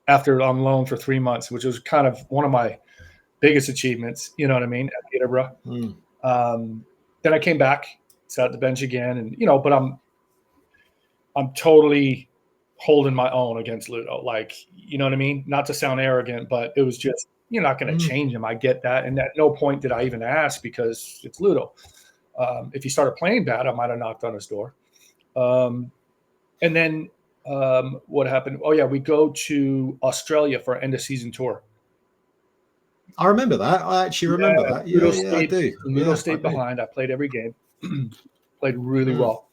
after on loan for 3 months, which was kind of one of my biggest achievements, you know what I mean, at Peterborough. Then I came back, sat at the bench again, and but I'm totally holding my own against Ludo. You know what I mean? Not to sound arrogant, but it was just, you're not going to change him. I get that. And at no point did I even ask, because it's Ludo. If he started playing bad, I might have knocked on his door. And then what happened? Oh yeah, we go to Australia for our end of season tour. I remember that. I actually remember that. Yeah, I do. Ludo stayed behind. I played every game. Played really well.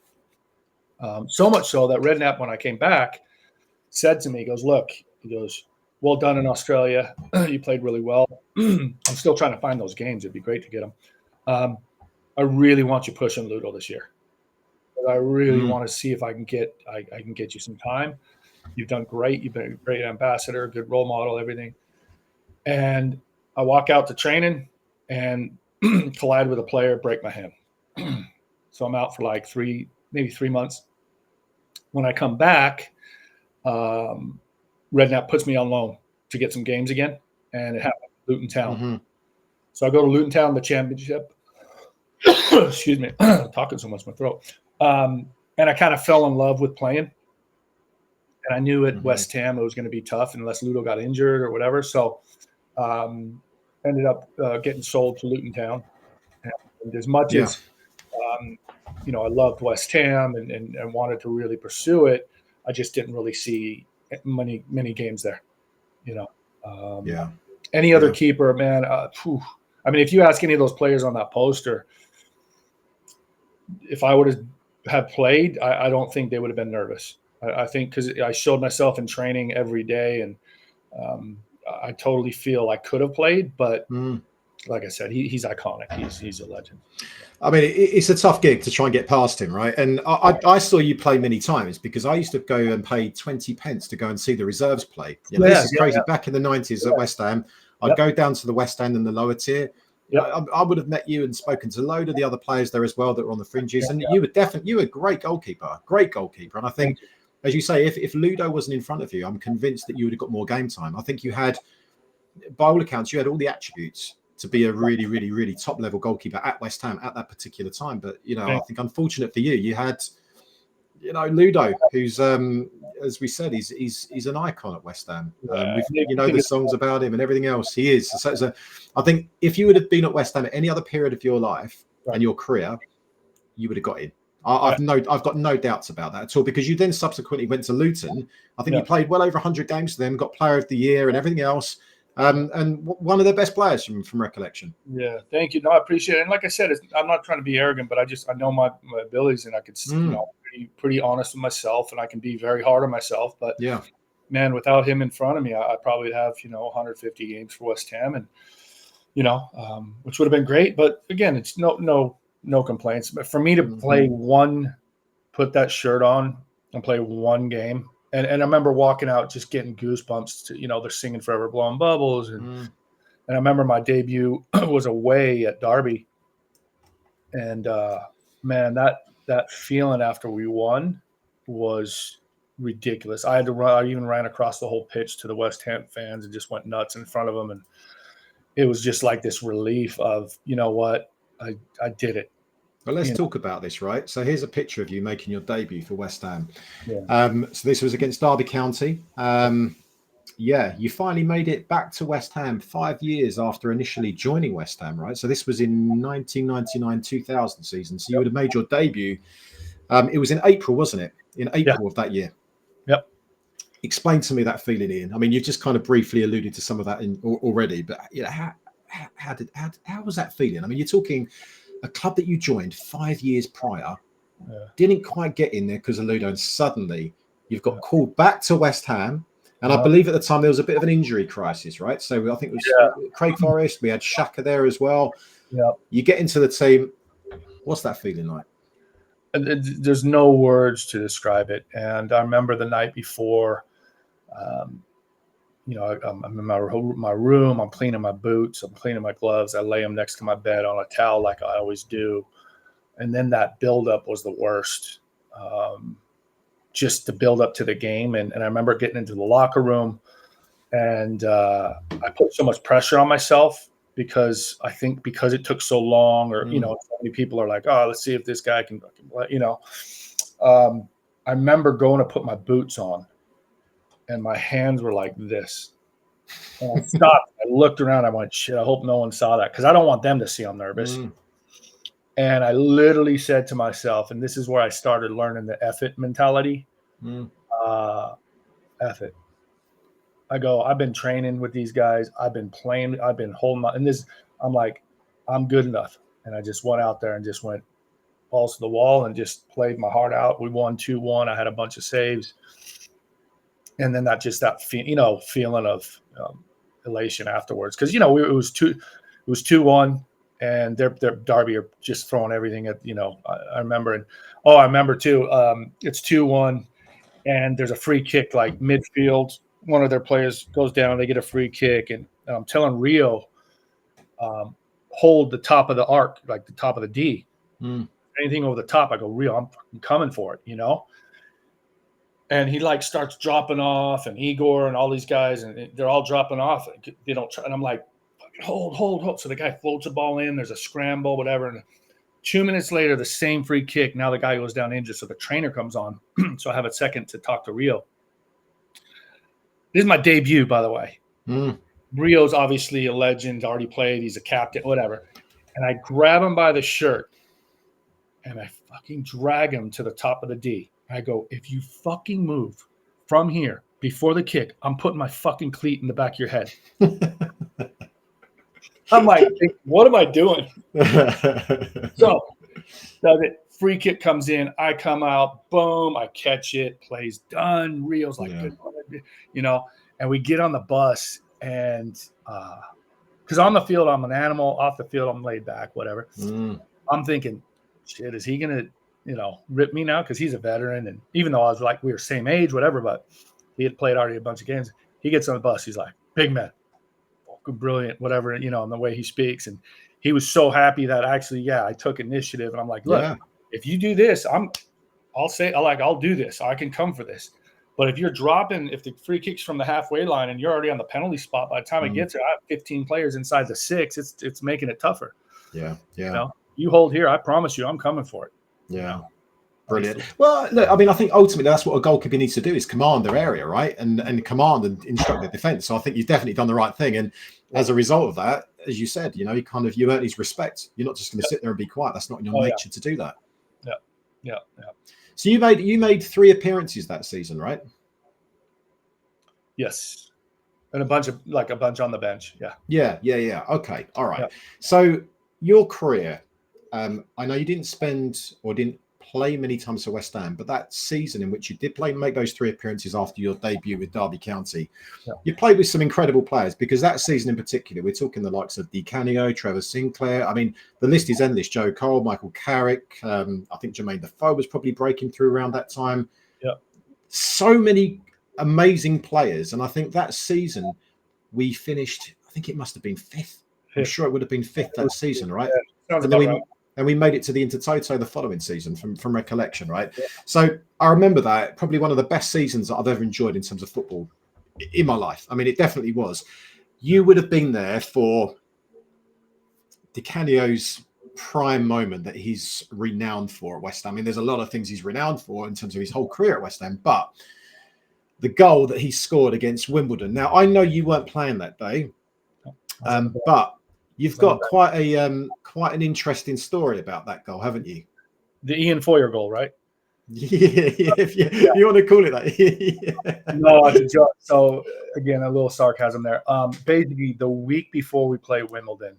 So much so that Redknapp, when I came back, said to me, he goes, look, he goes, well done in Australia. You played really well. I'm still trying to find those games. It'd be great to get them. I really want you pushing Ludo this year. I really want to see if I can get you some time. You've done great. You've been a great ambassador, a good role model, everything. And I walk out to training and collide with a player, break my hand. So I'm out for like maybe 3 months. When I come back, Redknapp puts me on loan to get some games again, and it happened at Luton Town. So I go to Luton Town, the championship. Excuse me, talking so much in my throat. And I kind of fell in love with playing. And I knew at West Ham it was going to be tough unless Ludo got injured or whatever. So ended up getting sold to Luton Town. And as much as I loved West Ham and wanted to really pursue it, I just didn't really see many games there. Any other keeper, man. I mean, if you ask any of those players on that poster, if I would have played, I don't think they would have been nervous. I think because I showed myself in training every day, and I totally feel I could have played, but like I said, he's iconic. He's a legend. I mean, it's a tough gig to try and get past him, right? And I saw you play many times because I used to go and pay 20 pence to go and see the reserves play. This is crazy. Back in the 90s at West Ham, I'd go down to the West End and the lower tier. I would have met you and spoken to a load of the other players there as well that were on the fringes. And you were a great goalkeeper. And I think, as you say, if Ludo wasn't in front of you, I'm convinced that you would have got more game time. I think you had, by all accounts, you had all the attributes to be a really, really, really top level goalkeeper at West Ham at that particular time. But, I think unfortunate for you, you had, Ludo, who's, as we said, he's an icon at West Ham. The songs about him and everything else. He is. So I think if you would have been at West Ham at any other period of your life and your career, you would have got in. I've got no doubts about that at all, because you then subsequently went to Luton. I think you played well over 100 games to them, got Player of the Year and everything else. And one of their best players from recollection. Yeah, thank you. No, I appreciate it. And like I said, I'm not trying to be arrogant, but I know my abilities, and I could, pretty honest with myself, and I can be very hard on myself. But man, without him in front of me, I probably have 150 games for West Ham, and which would have been great. But again, it's no complaints. But for me to put that shirt on and play one game. And I remember walking out just getting goosebumps to, they're singing Forever Blowing Bubbles. And I remember my debut was away at Derby. And, man, that feeling after we won was ridiculous. I even ran across the whole pitch to the West Ham fans and just went nuts in front of them. And it was just like this relief of, you know what, I did it. Well, let's talk about this, right? So here's a picture of you making your debut for West Ham. So this was against Derby County. You finally made it back to West Ham 5 years after initially joining West Ham, right? So this was in 1999-2000 season. So you would have made your debut. It was in April, wasn't it? In April of that year. Yep. Explain to me that feeling, Ian. I mean, you've just kind of briefly alluded to some of that already, but how was that feeling? I mean, you're talking a club that you joined 5 years prior, didn't quite get in there because of Ludo, and suddenly you've got called back to West Ham. And I believe at the time there was a bit of an injury crisis, right? So I think it was Craig Forrest, we had Shaka there as well. You get into the team. What's that feeling like? There's no words to describe it. And I remember the night before, I'm in my room, I'm cleaning my boots, I'm cleaning my gloves. I lay them next to my bed on a towel like I always do. And then that buildup was the worst. Just the buildup to the game. And I remember getting into the locker room, and I put so much pressure on myself because it took so long, or, so many people are like, oh, let's see if this guy can, I remember going to put my boots on, and my hands were like this. And I stopped. I looked around. I went, shit, I hope no one saw that, because I don't want them to see I'm nervous. And I literally said to myself, and this is where I started learning the F it mentality. F it. I go, I've been training with these guys. I've been playing. I've been holding my, and this, I'm like, I'm good enough. And I just went out there and just went balls to the wall and just played my heart out. We won 2-1. I had a bunch of saves. And then that feeling of elation afterwards. Cause it was 2-1 and they're Derby are just throwing everything at, I remember. I remember too. It's 2-1 and there's a free kick, like midfield. One of their players goes down, they get a free kick. And I'm telling Rio, hold the top of the arc, like the top of the D. Anything over the top, I go, Rio, I'm coming for it, And he like starts dropping off, and Igor and all these guys, and they're all dropping off. They don't try, and I'm like, hold. So the guy floats the ball in. There's a scramble, whatever. And 2 minutes later, the same free kick. Now the guy goes down injured, so the trainer comes on. So I have a second to talk to Rio. This is my debut, by the way. Rio's obviously a legend, already played. He's a captain, whatever. And I grab him by the shirt, and I fucking drag him to the top of the D. I go, if you fucking move from here before the kick, I'm putting my fucking cleat in the back of your head. I'm like, what am I doing? So the free kick comes in. I come out, boom, I catch it. Play's done. Rio's like, and we get on the bus. And because on the field, I'm an animal. Off the field, I'm laid back, whatever. I'm thinking, shit, is he going to, rip me now? Because he's a veteran. And even though I was like, we were same age, whatever, but he had played already a bunch of games. He gets on the bus. He's like, big man, brilliant, whatever, and the way he speaks. And he was so happy that actually, I took initiative. And I'm like, look, if you do this, I'll do this. I can come for this. But if you're dropping, if the free kick's from the halfway line and you're already on the penalty spot, by the time it gets there, I have 15 players inside the 6. It's making it tougher. Yeah. You hold here, I promise you, I'm coming for it. Yeah. Brilliant. Well, look, I think ultimately that's what a goalkeeper needs to do, is command their area, right? And command and instruct the defense. So I think you've definitely done the right thing. And as a result of that, as you said, you earn his respect. You're not just going to sit there and be quiet. That's not in your nature to do that. Yeah. So you made 3 appearances that season, right? Yes. And a bunch on the bench. Yeah. Yeah. Okay. All right. Yeah. So your career, I know you didn't play many times for West Ham, but that season in which you did make those 3 appearances after your debut with Derby County, you played with some incredible players, because that season in particular, we're talking the likes of Di Canio, Trevor Sinclair. The list is endless. Joe Cole, Michael Carrick. I think Jermaine Defoe was probably breaking through around that time. Yeah. So many amazing players. And I think that season we finished, I think it must have been 5th. I'm sure it would have been 5th that season, right? Yeah, and we made it to the Intertoto the following season from recollection, right? Yeah. So I remember that, probably one of the best seasons that I've ever enjoyed in terms of football in my life. It definitely was. You would have been there for Di Canio's prime moment that he's renowned for at West Ham. There's a lot of things he's renowned for in terms of his whole career at West Ham, but the goal that he scored against Wimbledon. Now, I know you weren't playing that day, but you've got quite an interesting story about that goal, haven't you? The Ian Foyer goal, right? Yeah. If you want to call it that. No, it's a joke. So again, a little sarcasm there. Basically, the week before we played Wimbledon,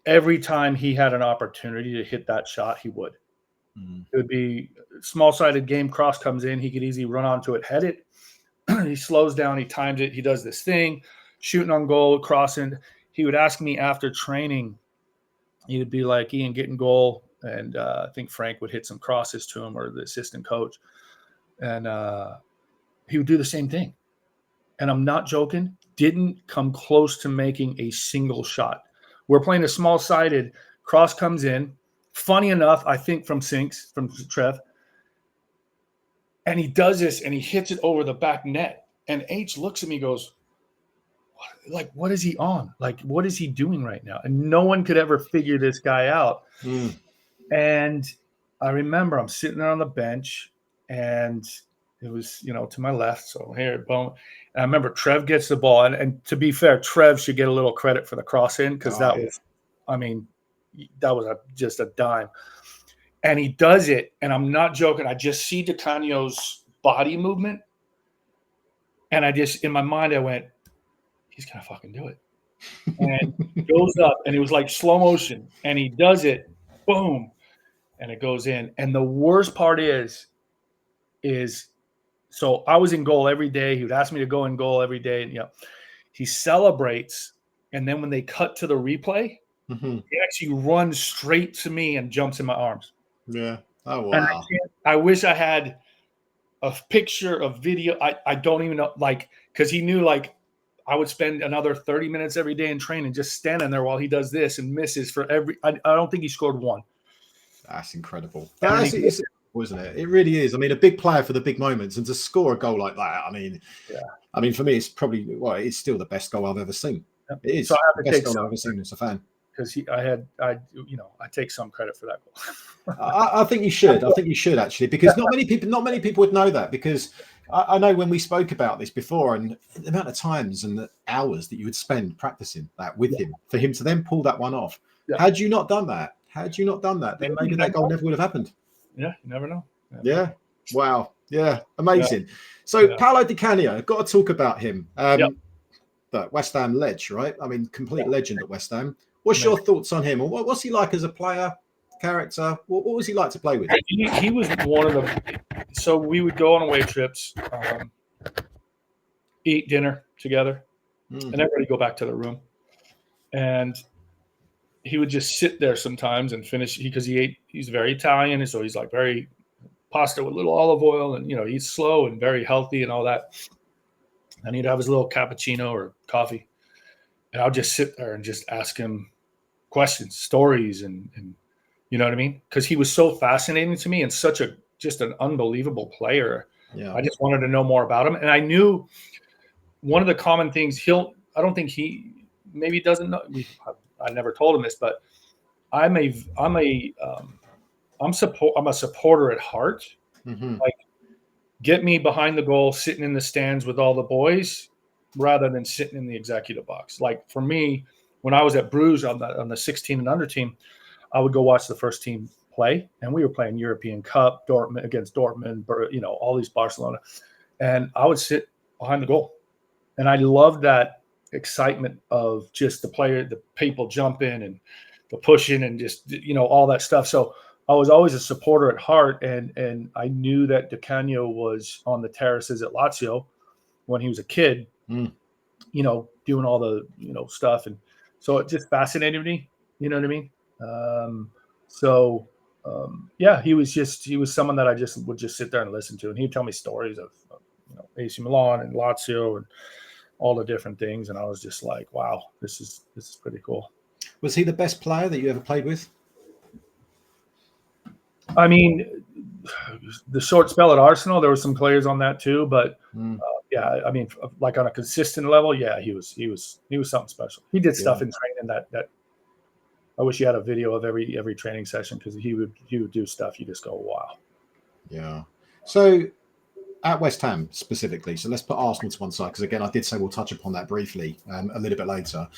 every time he had an opportunity to hit that shot, he would. It would be a small-sided game. Cross comes in, he could easily run onto it, head it. He slows down, he times it, he does this thing. Shooting on goal, crossing. He would ask me after training. He would be like, Ian, get in goal. And I think Frank would hit some crosses to him, or the assistant coach. And he would do the same thing. And I'm not joking. Didn't come close to making a single shot. We're playing a small-sided. Cross comes in. Funny enough, I think from Trev. And he does this, and he hits it over the back net. And H looks at me and goes, what is he on? What is he doing right now? And no one could ever figure this guy out. And I remember I'm sitting there on the bench, and it was, to my left. So here, boom. And I remember Trev gets the ball. And to be fair, Trev should get a little credit for the cross in, because that was just a dime. And he does it, and I'm not joking. I just see DiCanio's body movement, and I just, in my mind, I went, he's going to fucking do it. And he goes up, and it was like slow motion, and he does it, boom, and it goes in. And the worst part is so I was in goal every day. He would ask me to go in goal every day, and he celebrates, and then when they cut to the replay, he actually runs straight to me and jumps in my arms. Yeah. Oh, wow. And I wish I had a picture, a video. I don't even know, like, because he knew, like, I would spend another 30 minutes every day in training just standing there while he does this and misses for every. I don't think he scored one. That's incredible. That's it, isn't it? It really is. I mean, a big player for the big moments, and to score a goal like that. I mean, I mean, for me, it's probably it's still the best goal I've ever seen. It is. So I have the to best goal I've ever seen as a fan. Because I take some credit for that goal. I think you should. I think you should actually, because not many people would know that. Because I know when we spoke about this before, and the amount of times and the hours that you would spend practicing that with him, for him to then pull that one off. Had you not done that, then maybe that goal never would have happened. Yeah, you never know. Yeah. Wow. Yeah. Amazing. So Paolo Di Canio, got to talk about him. But West Ham ledge, right? I mean, complete legend at West Ham. What's your thoughts on him? Or what's he like as a player, character? What was he like to play with? He was one of the. So we would go on away trips, eat dinner together, and everybody go back to their room. And he would just sit there sometimes and finish, because he's very Italian, and so he's like very pasta with little olive oil, and he's slow and very healthy and all that. And he'd have his little cappuccino or coffee, and I'll just sit there and just ask him questions, stories, and you know what I mean? Because he was so fascinating to me and such just an unbelievable player. Yeah. I just wanted to know more about him, and I knew one of the common things I don't think maybe he doesn't know. I never told him this, but I'm a supporter at heart. Like, get me behind the goal, sitting in the stands with all the boys, rather than sitting in the executive box. Like, for me, when I was at Bruges on the 16 and under team, I would go watch the first team play, and we were playing European Cup, Dortmund against Dortmund, all these Barcelona, and I would sit behind the goal, and I loved that excitement of just the people jumping and the pushing and just all that stuff. So I was always a supporter at heart, and I knew that Di Canio was on the terraces at Lazio when he was a kid, doing all the stuff, and so it just fascinated me. You know what I mean? He was someone that I just would just sit there and listen to, and he'd tell me stories of AC Milan and Lazio and all the different things, and I was just like, wow, this is pretty cool. Was he the best player that you ever played with? I mean, the short spell at Arsenal, there were some players on that too, but I mean, like on a consistent level, he was something special. He did stuff in training that I wish you had a video of every training session, because he would do stuff you just go, wow. Yeah. So at West Ham specifically, so let's put Arsenal to one side, because again, I did say we'll touch upon that briefly a little bit later.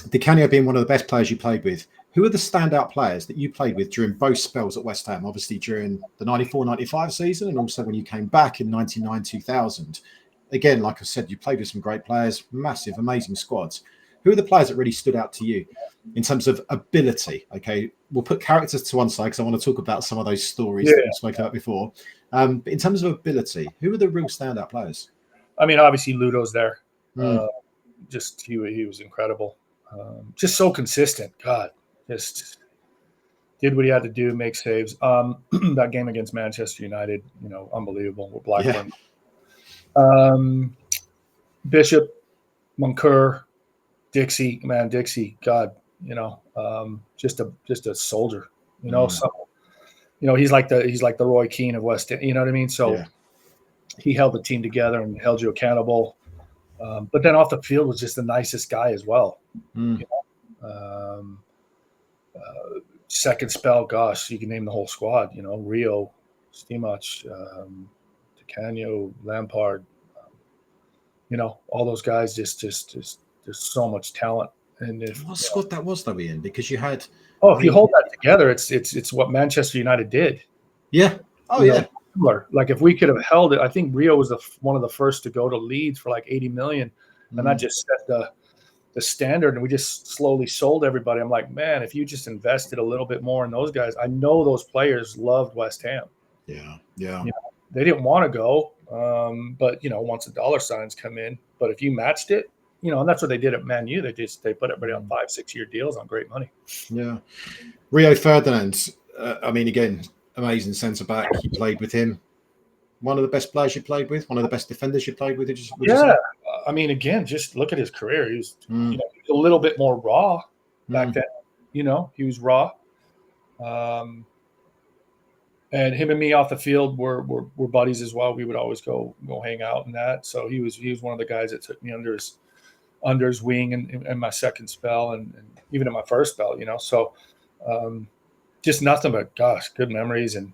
Di Canio being one of the best players you played with, who are the standout players that you played with during both spells at West Ham? Obviously during the 94-95 season, and also when you came back in 99-2000. Again, like I said, you played with some great players, massive, amazing squads. Who are the players that really stood out to you in terms of ability? Okay, we'll put characters to one side, because I want to talk about some of those stories that we've spoken about before. But in terms of ability, who are the real standout players? I mean, obviously Ludo's there. He was incredible. Just so consistent. God, just did what he had to do, make saves. That game against Manchester United, unbelievable with Blackburn. Bishop, Moncur, Dixie, God, just a soldier, So, he's like the Roy Keane of West Ham, you know what I mean? So he held the team together and held you accountable. But then off the field was just the nicest guy as well. Second spell, gosh, you can name the whole squad, Rio, Stimac, Di Canio, Lampard, all those guys, just so much talent. And if what squad that was though, Ian, because you had. If you hold that together, it's what Manchester United did. Yeah. Oh yeah. Similar. Like if we could have held it, I think Rio was one of the first to go to Leeds for like 80 million, and that just set the standard. And we just slowly sold everybody. I'm like, man, if you just invested a little bit more in those guys, I know those players loved West Ham. Yeah. They didn't want to go, but once the dollar signs come in, but if you matched it, and that's what they did at Man U. They put everybody on 5-6 year deals on great money. Yeah. Rio Ferdinand. I mean, again, amazing centre back. You played with him. One of the best players you played with. One of the best defenders you played with. I mean, again, just look at his career. He was, a little bit more raw back then. He was raw. And him and me off the field were buddies as well. We would always go hang out and that. So he was one of the guys that took me under his wing in my second spell and even in my first spell. So just nothing but good memories. And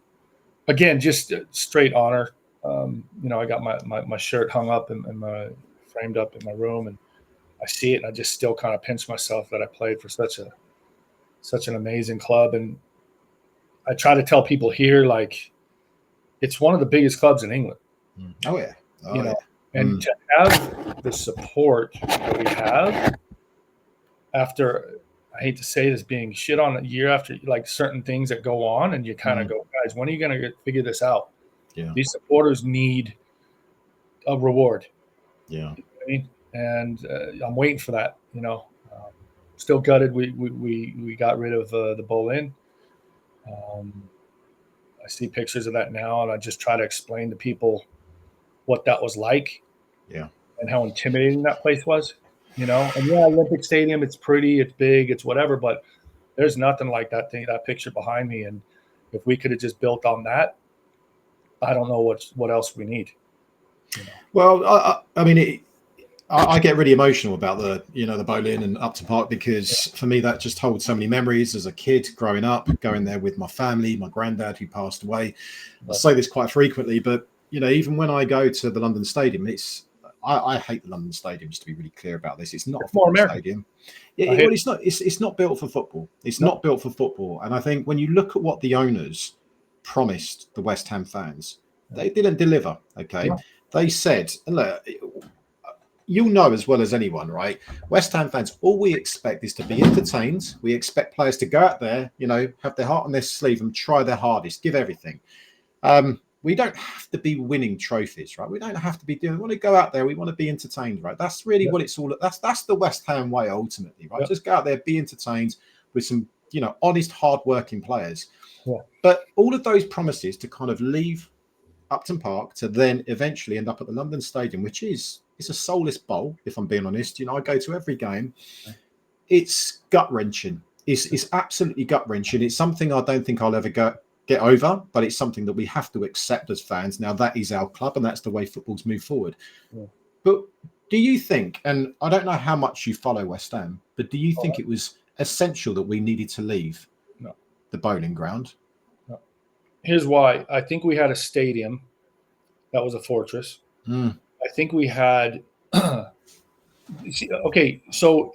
again, just straight honor. I got my shirt hung up and framed up in my room, and I see it, and I just still kind of pinch myself that I played for such an amazing club. And I try to tell people here, like, it's one of the biggest clubs in England. Oh yeah. And to have the support that we have after, I hate to say this, being shit on a year after, like certain things that go on, and you kind of go, guys, when are you going to figure this out? Yeah. These supporters need a reward. Yeah. You know what I mean? And I'm waiting for that. Still gutted. We got rid of the Boleyn. I see pictures of that now, and I just try to explain to people what that was like. Yeah. And how intimidating that place was. And Olympic Stadium, it's pretty, it's big, it's whatever, but there's nothing like that picture behind me. And if we could have just built on that, I don't know what else we need. Well, I mean, I get really emotional about the Boleyn and Upton Park, because for me that just holds so many memories as a kid growing up, going there with my family, my granddad who passed away. I say this quite frequently, but even when I go to the London Stadium, I hate the London Stadium, just to be really clear about this. It's not a football stadium. It's not. It's not built for football. It's not built for football. And I think when you look at what the owners promised the West Ham fans, they didn't deliver. Okay, they said, look, you'll know as well as anyone, right? West Ham fans, all we expect is to be entertained. We expect players to go out there, have their heart on their sleeve and try their hardest, give everything. We don't have to be winning trophies, right? We don't have to be doing. We want to go out there. We want to be entertained, right? That's really what it's all. That's the West Ham way ultimately, right? Just go out there, be entertained with some, honest, hard-working players. Yeah. But all of those promises to kind of leave Upton Park to then eventually end up at the London Stadium, which is a soulless bowl, if I'm being honest. I go to every game. It's gut-wrenching. It's absolutely gut-wrenching. It's something I don't think I'll ever get over, but it's something that we have to accept as fans. Now, that is our club, and that's the way football's moved forward. Yeah. But do you think, and I don't know how much you follow West Ham, but do you think it was essential that we needed to leave the bowling ground? No. Here's why. I think we had a stadium that was a fortress. I think we had okay, so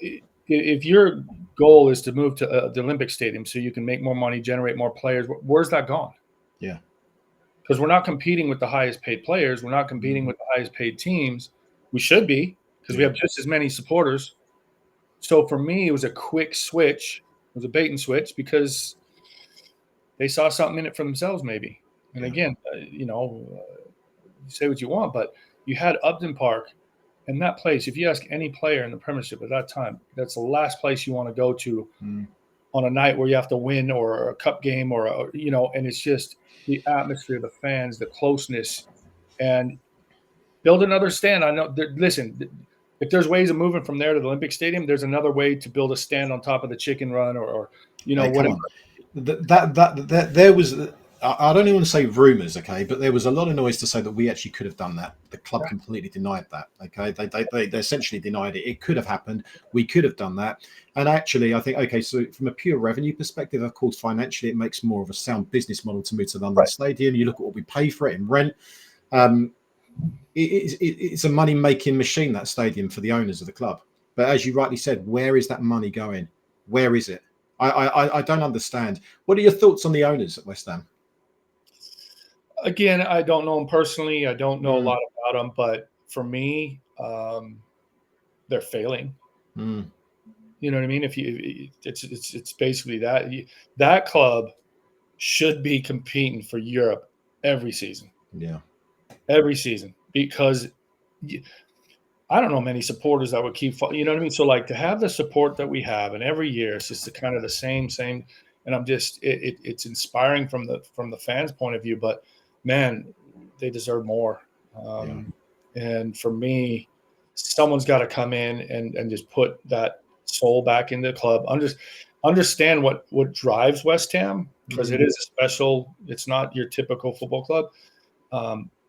if your goal is to move to the Olympic Stadium so you can make more money, generate more players, where's that gone? Yeah. Because we're not competing with the highest paid players. We're not competing with the highest paid teams. We should be, because we have just as many supporters. So for me, it was a quick switch. It was a bait and switch, because they saw something in it for themselves maybe. And again, you say what you want, but you had Upton Park. And that place, if you ask any player in the Premiership at that time, that's the last place you want to go to on a night where you have to win, or a cup game, or and it's just the atmosphere, the fans, the closeness, and build another stand. I know. Listen, if there's ways of moving from there to the Olympic Stadium, there's another way to build a stand on top of the Chicken Run, or whatever. There was. I don't even want to say rumours, okay, but there was a lot of noise to say that we actually could have done that. The club completely denied that, okay? They essentially denied it. It could have happened. We could have done that. And actually, I think, okay, so from a pure revenue perspective, of course, financially, it makes more of a sound business model to move to London Stadium. You look at what we pay for it in rent. It's a money-making machine, that stadium, for the owners of the club. But as you rightly said, where is that money going? Where is it? I don't understand. What are your thoughts on the owners at West Ham? Again, I don't know them personally. I don't know a lot about them, but for me, they're failing. You know what I mean? It's basically that club should be competing for Europe every season. Yeah, every season, because I don't know many supporters that would keep. You know what I mean? So like to have the support that we have, and every year it's just kind of the same. And I'm just it's inspiring from the fans' point of view. But man, they deserve more. And for me, someone's got to come in and just put that soul back into the club. Understand what drives West Ham, because it is a special. It's not your typical football club.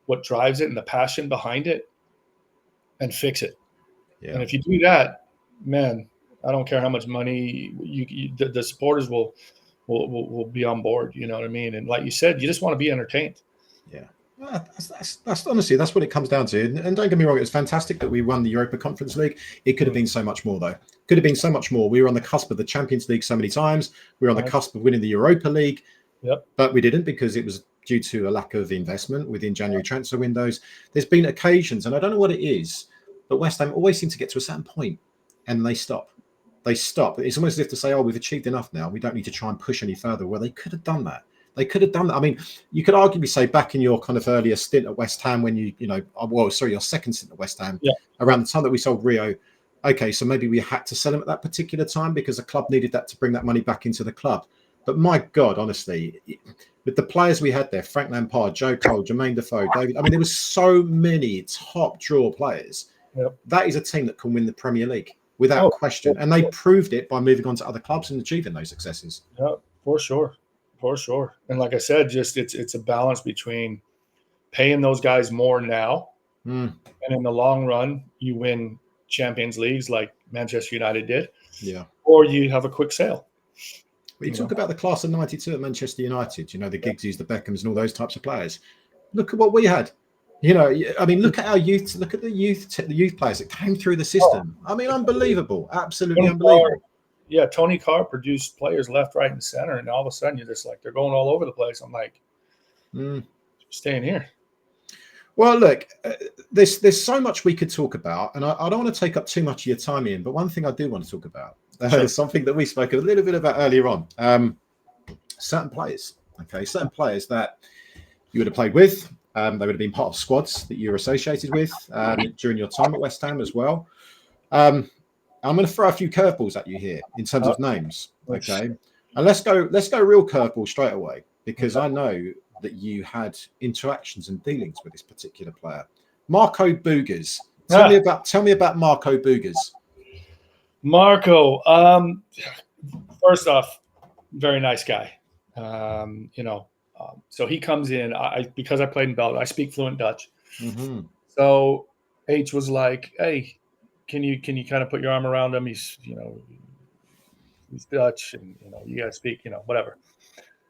What drives it and the passion behind it, and fix it. Yeah. And if you do that, man, I don't care how much money the supporters will be on board. You know what I mean? And like you said, you just want to be entertained. Yeah. That's honestly, that's what it comes down to. And don't get me wrong, it's fantastic that we won the Europa Conference League. It could have been so much more, though. Could have been so much more. We were on the cusp of the Champions League so many times. We were on the cusp of winning the Europa League. Yep. But we didn't, because it was due to a lack of investment within January transfer windows. There's been occasions, and I don't know what it is, but West Ham always seem to get to a certain point and they stop. They stop. It's almost as if to say, oh, we've achieved enough now. We don't need to try and push any further. Well, they could have done that. They could have done that. I mean, you could arguably say back in your kind of earlier stint at West Ham when your second stint at West Ham, around the time that we sold Rio, okay, so maybe we had to sell him at that particular time because the club needed that to bring that money back into the club. But my God, honestly, with the players we had there, Frank Lampard, Joe Cole, Jermaine Defoe, David, I mean, there was so many top draw players. Yep. That is a team that can win the Premier League without question. And they proved it by moving on to other clubs and achieving those successes. Yeah, for sure. For sure. And like I said, just it's a balance between paying those guys more now. And in the long run, you win Champions Leagues like Manchester United did. Yeah. Or you have a quick sale. But you talk about the class of 92 at Manchester United, you know, the Giggsies, the Beckhams and all those types of players. Look at what we had. You know, I mean, look at our youth. Look at the youth players that came through the system. I mean, unbelievable. Absolutely unbelievable. Tony Carr produced players left, right, and center. And all of a sudden, you're just like, they're going all over the place. I'm like, staying here. Well, look, there's so much we could talk about. And I don't want to take up too much of your time, Ian. But one thing I do want to talk about is something that we spoke a little bit about earlier on. Certain players, certain players that you would have played with. They would have been part of squads that you were associated with during your time at West Ham as well. I'm going to throw a few curveballs at you here in terms of names, okay? And let's go real curveball straight away, because I know that you had interactions and dealings with this particular player, Marco Boogers. Tell me about Marco Boogers. Marco, first off, very nice guy. So he comes in. Because I played in Belgium, I speak fluent Dutch. So H was like, "Hey, can you kind of put your arm around him? He's he's Dutch, and you got to speak, whatever."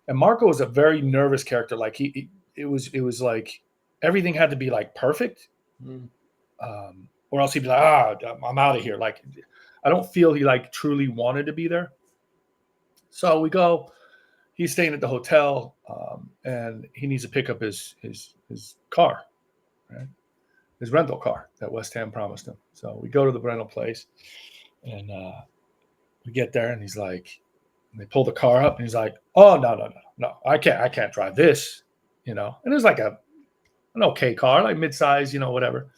And Marco was a very nervous character. Like it was like everything had to be like perfect, or else he'd be like, I'm out of here. Like I don't feel he like truly wanted to be there. So we go. He's staying at the hotel, and he needs to pick up his car, right? His rental car that West Ham promised him. So we go to the rental place, and we get there, and he's like, they pull the car up, and he's like, "Oh no, I can't drive this," And it was like an okay car, like mid-size, whatever.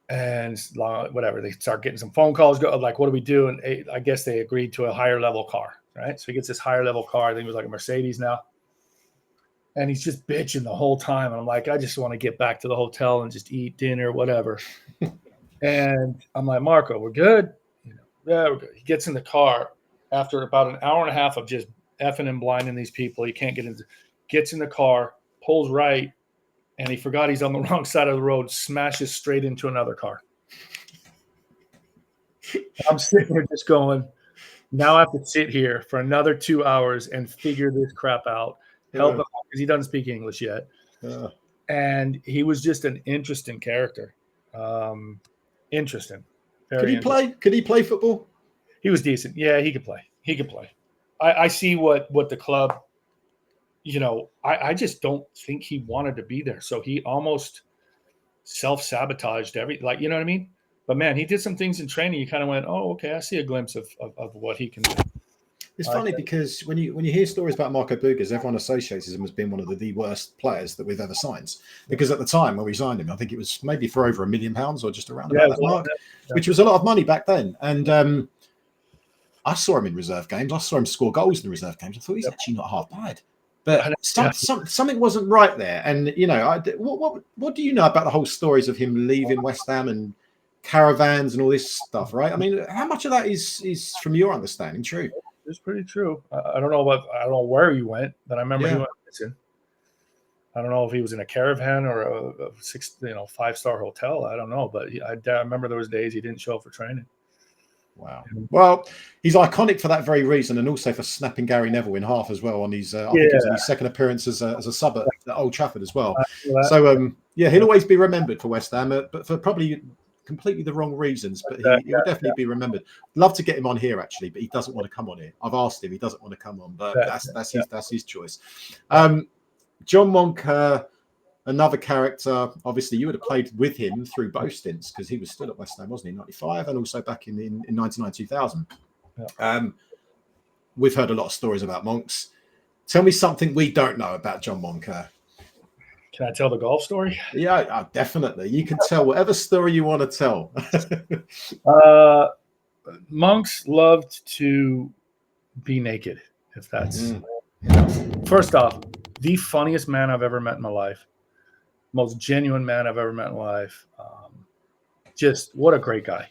And whatever, they start getting some phone calls. Like, what do we do? And I guess they agreed to a higher level car, right? So he gets this higher level car. I think it was like a Mercedes now. And he's just bitching the whole time. And I'm like, I just want to get back to the hotel and just eat dinner, whatever. And I'm like, Marco, we're good? Yeah, we're good. He gets in the car after about an hour and a half of just effing and blinding these people. He can't get in. Gets in the car, pulls right, and he forgot he's on the wrong side of the road, smashes straight into another car. I'm sitting there just going, now I have to sit here for another 2 hours and figure this crap out. Help him, because he doesn't speak English yet. And he was just an interesting character. Interesting. Could he play? Could he play football? He was decent. Yeah, he could play. He could play. I see what the club, I just don't think he wanted to be there. So he almost self-sabotaged like, you know what I mean? But man, he did some things in training. You kind of went, oh, okay, I see a glimpse of what he can do. It's funny because when you hear stories about Marco Bugas, everyone associates him as being one of the worst players that we've ever signed. Because at the time when we signed him, I think it was maybe for over £1 million or just around about that mark, which was a lot of money back then. And I saw him in reserve games. I saw him score goals in the reserve games. I thought he's actually not half bad. But something wasn't right there. And what do you know about the whole stories of him leaving West Ham and caravans and all this stuff? Right? I mean, how much of that is from your understanding true? It's pretty true. I don't know where he went, but I remember he went missing. I don't know if he was in a caravan or a 5-star hotel. I don't know, but I remember there was days he didn't show up for training. Wow. Well, he's iconic for that very reason, and also for snapping Gary Neville in half as well on his. I think it was on his second appearance as a sub at Old Trafford as well. So he'll always be remembered for West Ham, but for probably completely the wrong reasons, but he'll definitely be remembered. Love to get him on here actually, but he doesn't want to come on here. I've asked him, he doesn't want to come on, but that's his choice. John Moncur, another character. Obviously, you would have played with him through both stints because he was still at West Ham, wasn't he? 95 and also back in 1999-2000. We've heard a lot of stories about Monks. Tell me something we don't know about John Moncur. Can I tell the golf story? Yeah, definitely. You can tell whatever story you want to tell. Monks loved to be naked, if that's first off, the funniest man I've ever met in my life, most genuine man I've ever met in my life. Just what a great guy.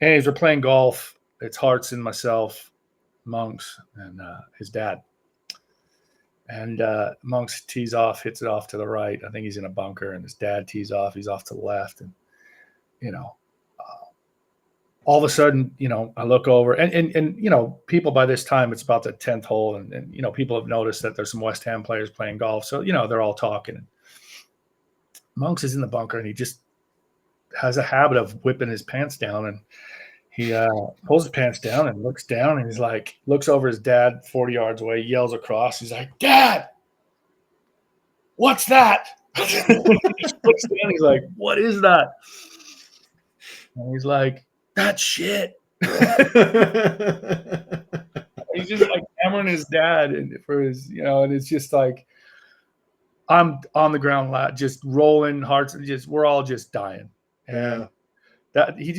Anyways, we're playing golf. It's Hartz and myself, Monks, and his dad. And Monks tees off, hits it off to the right. I think he's in a bunker, and his dad tees off. He's off to the left, and all of a sudden, I look over, and people by this time it's about the 10th hole, and people have noticed that there's some West Ham players playing golf, so they're all talking. And Monks is in the bunker, and he just has a habit of whipping his pants down, and he pulls his pants down and looks down, and he's like, looks over his dad 40 yards away, yells across. He's like, "Dad, what's that?" Looks down, he's like, "What is that?" And he's like, "That's shit." He's just like hammering his dad and for his, and it's just like, I'm on the ground, just rolling hearts, we're all just dying. And that he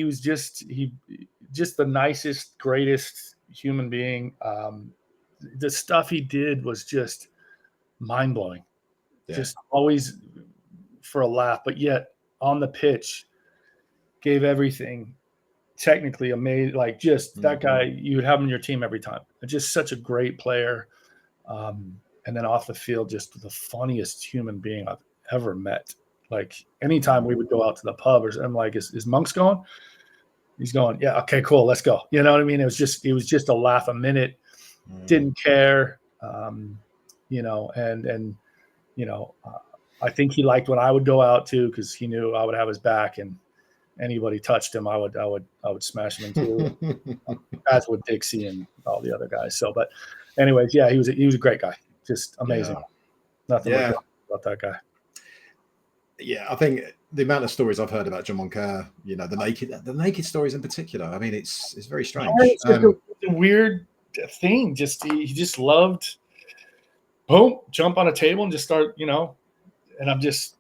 was just the nicest, greatest human being. The stuff he did was just mind blowing. Just always for a laugh, but yet on the pitch gave everything. Technically amazing, like just that guy, you would have him in your team every time. Just such a great player. And then off the field, just the funniest human being I've ever met. Like anytime we would go out to the pub, I'm like, is Monks going? He's going, yeah, okay, cool, let's go. You know what I mean? It was just a laugh a minute, didn't care. I think he liked when I would go out too, because he knew I would have his back, and anybody touched him, I would smash him into, as would Dixie and all the other guys. So, but anyways, yeah, he was a great guy, just amazing. Nothing about that guy. Yeah, I think the amount of stories I've heard about John Moncur, the naked stories in particular. I mean, it's very strange. It's a weird thing. He just loved, boom, jump on a table and just start, and I'm just,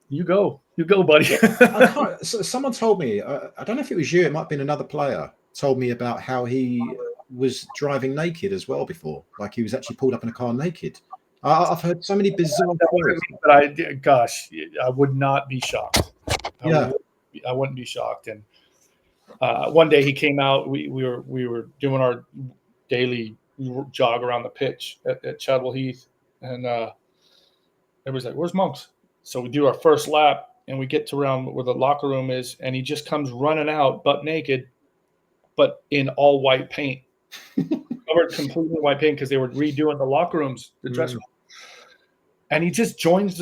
you go, buddy. Someone told me, I don't know if it was you, it might have been another player, told me about how he was driving naked as well before. Like he was actually pulled up in a car naked. I've heard so many bizarre stories. But I would not be shocked. I wouldn't be shocked. And one day he came out. We were doing our daily jog around the pitch at Chadwell Heath, and everybody's like, "Where's Monks?" So we do our first lap, and we get to around where the locker room is, and he just comes running out, butt naked, but in all white paint. Covered completely in white paint because they were redoing the locker rooms, the dressing room. And he just joins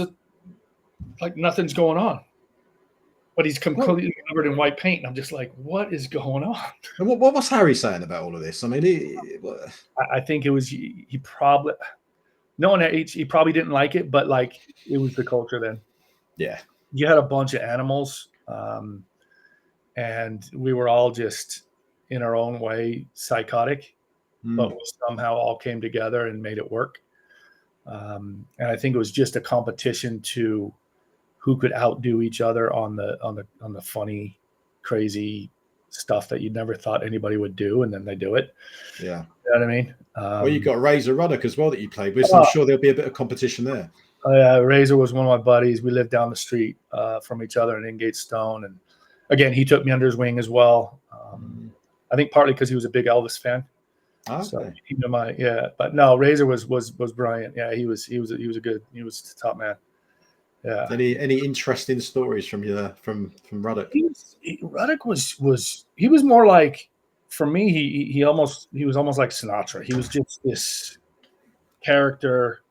like nothing's going on. but he's completely covered in white paint. And I'm just like, what is going on? And what was Harry saying about all of this? I mean, I think it was he probably knowing that age, he probably didn't like it, but like it was the culture then. yeah, You had a bunch of animals, and we were all just in our own way psychotic, but we somehow all came together and made it work. And I think it was just a competition to who could outdo each other on the funny, crazy stuff that you never thought anybody would do, and then they do it. yeah. You know what I mean? Well, you got Razor Ruddock as well that you played with, so I'm sure there'll be a bit of competition there. Razor was one of my buddies. We lived down the street from each other in Ingate Stone, and again, he took me under his wing as well. I think partly because he was a big Elvis fan. Okay. So he knew but no, Razor was brilliant. Yeah, he was the top man. Yeah. Any interesting stories from Ruddock? Ruddock was more like, for me, he was almost like Sinatra. He was just this character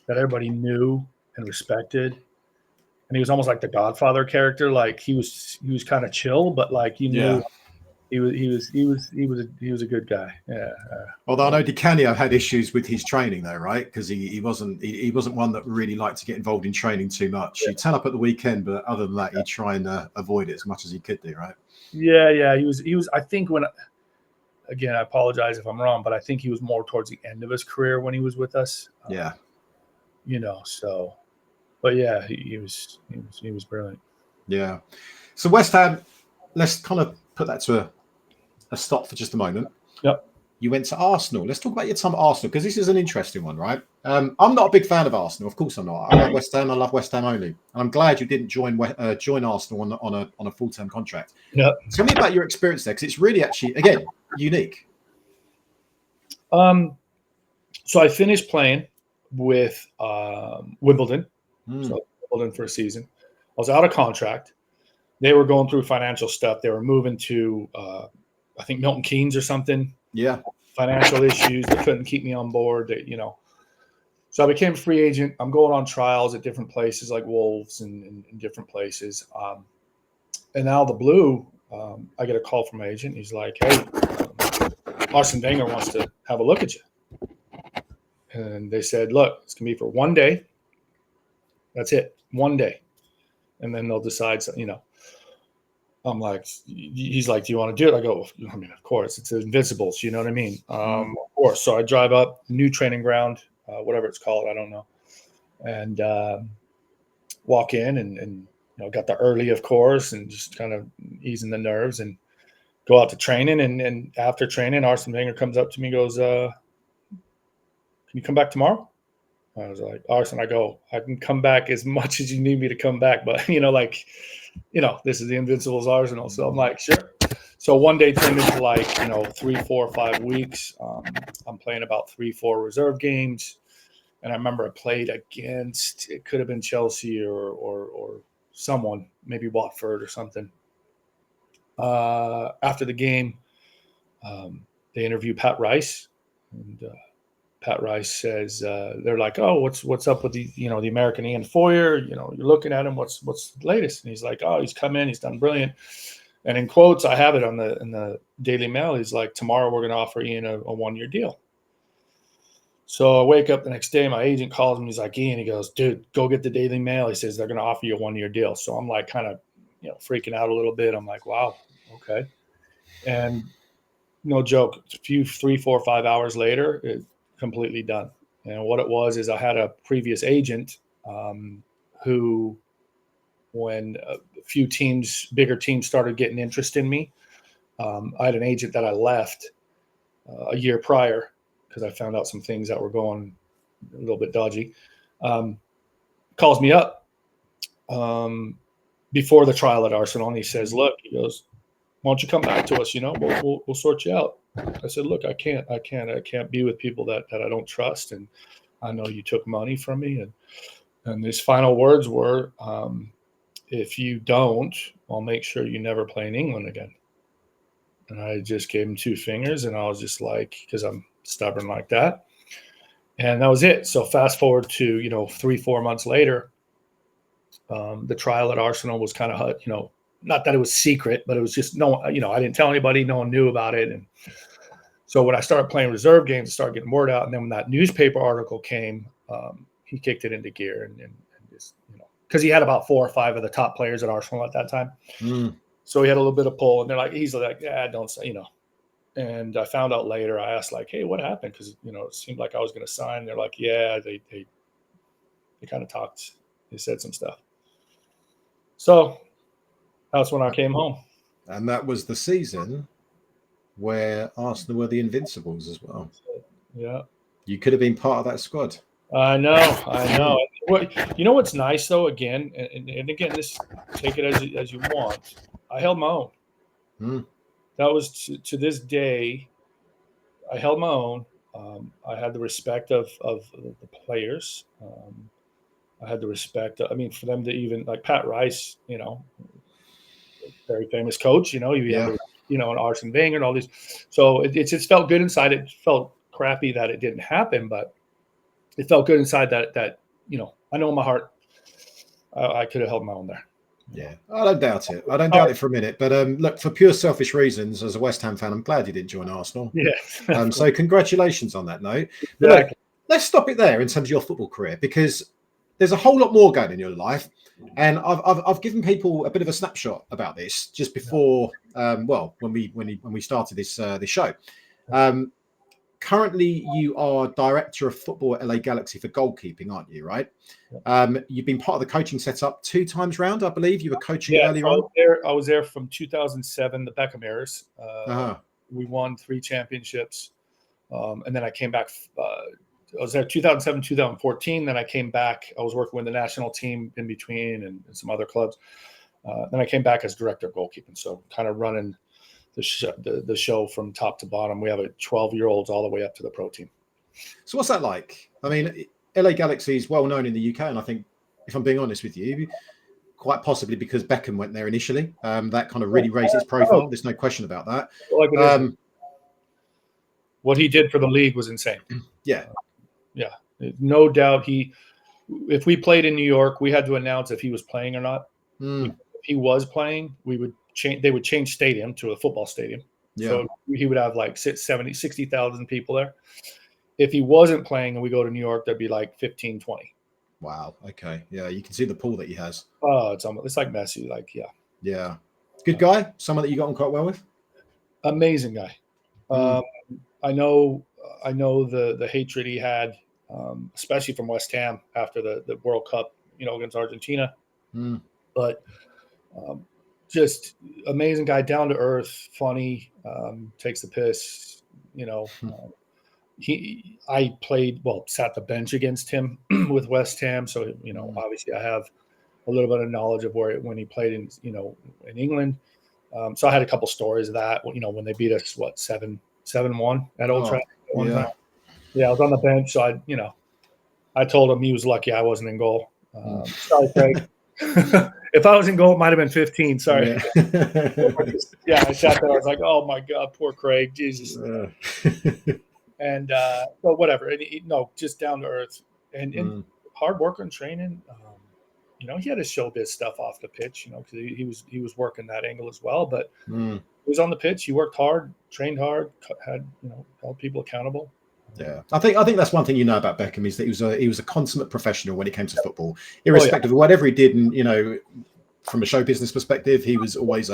that everybody knew and respected, and he was almost like the Godfather character. Like he was kind of chill, but like you knew he was a good guy. Yeah. Although I know Di Canio had issues with his training though, right? Because he wasn't one that really liked to get involved in training too much. He'd turn up at the weekend, but other than that, he'd try and avoid it as much as he could do, right? Yeah. He was. I think again, I apologize if I'm wrong, but I think he was more towards the end of his career when he was with us. Yeah. So, but yeah, he was brilliant. Yeah. So West Ham, let's kind of put that to a stop for just a moment. Yep. You went to Arsenal. Let's talk about your time at Arsenal, because this is an interesting one, right? I'm not a big fan of Arsenal. Of course I'm not. I love West Ham. I love West Ham only. And I'm glad you didn't join Arsenal on a full-term contract. Yep. Tell me about your experience there, because it's really actually, again, unique. So I finished playing with Wimbledon. So Wimbledon for a season. I was out of contract. They were going through financial stuff. They were moving to, I think, Milton Keynes or something. Yeah. Financial issues. They couldn't keep me on board. So I became a free agent. I'm going on trials at different places like Wolves and different places. And out of the blue, I get a call from my agent. He's like, hey, Arsene Wenger wants to have a look at you. And they said, look, it's going to be for 1 day. That's it. 1 day. And then they'll decide, I'm like, he's like, do you want to do it? I go, I mean, of course, it's Invincibles. You know what I mean? Of course. So I drive up, new training ground, whatever it's called. I don't know. And walk in and got the early, of course, and just kind of easing the nerves and go out to training. And after training, Arsene Wenger comes up to me and goes, can you come back tomorrow? I was like, Arsene, I go, I can come back as much as you need me to come back. But, this is the Invincibles Arsenal. So I'm like, sure. So 1 day turned into 3, 4, 5 weeks. I'm playing about 3-4 reserve games. And I remember I played against, it could have been Chelsea or someone, maybe Watford or something. After the game, they interview Pat Rice. And Pat Rice says, they're like, oh, what's up with the American Ian Foyer? You're looking at him. What's the latest? And he's like, oh, he's come in. He's done brilliant. And in quotes, I have it in the Daily Mail. He's like, tomorrow we're going to offer Ian a 1-year deal. So I wake up the next day. My agent calls me. He's like, Ian, he goes, dude, go get the Daily Mail. He says, they're going to offer you a 1-year deal. So I'm like kind of, freaking out a little bit. I'm like, wow, okay. And no joke, a few 3, 4, 5 hours later, it completely done. And what it was is I had a previous agent who, when a few bigger teams started getting interest in me, I had an agent that I left a year prior because I found out some things that were going a little bit dodgy. Calls me up before the trial at Arsenal, and he says, look, he goes, why don't you come back to us? We'll sort you out. I said, look, I can't be with people that I don't trust. And I know you took money from me. And his final words were, if you don't, I'll make sure you never play in England again. And I just gave him 2 fingers, and I was just like, because I'm stubborn like that. And that was it. So fast forward to, 3-4 months later, the trial at Arsenal was kind of, not that it was secret, but it was just I didn't tell anybody. No one knew about it. And so when I started playing reserve games, I started getting word out. And then when that newspaper article came, he kicked it into gear and just, because he had about 4 or 5 of the top players at Arsenal at that time. So he had a little bit of pull, and he's like, yeah, don't say, And I found out later, I asked like, hey, what happened? Because, it seemed like I was going to sign. They're like, yeah, they kind of talked. They said some stuff. So that's when I came home. And that was the season where Arsenal were the Invincibles as well. Yeah. You could have been part of that squad. I know. What's nice though, again, and again, this, take it as you want. I held my own. That was to this day. I held my own. I had the respect of the players. I had the respect. For them to even like Pat Rice, very famous coach. You have an Arsene Wenger and all these. So it just felt good inside. It felt crappy that it didn't happen, but it felt good inside that I know in my heart I could have held my own there. Yeah, I don't doubt it. I don't doubt it for a minute. But look, for pure selfish reasons, as a West Ham fan, I'm glad you didn't join Arsenal. Yeah. So congratulations on that note. But look, let's stop it there in terms of your football career, because there's a whole lot more going in your life, and I've given people a bit of a snapshot about this just before, when we started this show. Currently, you are director of football at LA Galaxy for goalkeeping, aren't you? Right? You've been part of the coaching setup 2 times round, I believe. You were coaching earlier on. I was there from 2007, the Beckham eras. We won 3 championships, and then I came back. I was there 2007, 2014. Then I came back. I was working with the national team in between and some other clubs. Then I came back as director of goalkeeping, so kind of running the show from top to bottom. We have a 12-year-olds all the way up to the pro team. So what's that like? LA Galaxy is well known in the UK, and I think, if I'm being honest with you, quite possibly because Beckham went there initially, that kind of really raised its profile. There's no question about that. What he did for the league was insane. Yeah, no doubt. If we played in New York, we had to announce if he was playing or not. If he was playing, they would change stadium to a football stadium. So he would have like 60,000 people there. If he wasn't playing and we go to New York, there'd be like 15, 20. Wow. Okay. Yeah. You can see the pull that he has. Oh, it's like Messi. Yeah. Good guy. Someone that you got on quite well with. Amazing guy. I know the hatred he had, especially from West Ham after the World Cup, against Argentina. But just amazing guy, down to earth, funny, takes the piss. I sat the bench against him with West Ham, so obviously I have a little bit of knowledge of when he played in England. So I had a couple stories of that. When they beat us 7-1 at Old Trafford one time. Yeah, I was on the bench, so I told him he was lucky I wasn't in goal. Sorry, Craig. If I was in goal, it might have been 15. Sorry. Yeah, I sat there. I was like, oh my God, poor Craig, Jesus. And but whatever. And just down to earth and hard work and training. He had his showbiz stuff off the pitch. Because he was working that angle as well. But he was on the pitch. He worked hard, trained hard, had held people accountable. Yeah, I think that's one thing about Beckham is that he was a consummate professional when it came to football, irrespective of whatever he did. And from a show business perspective, he was always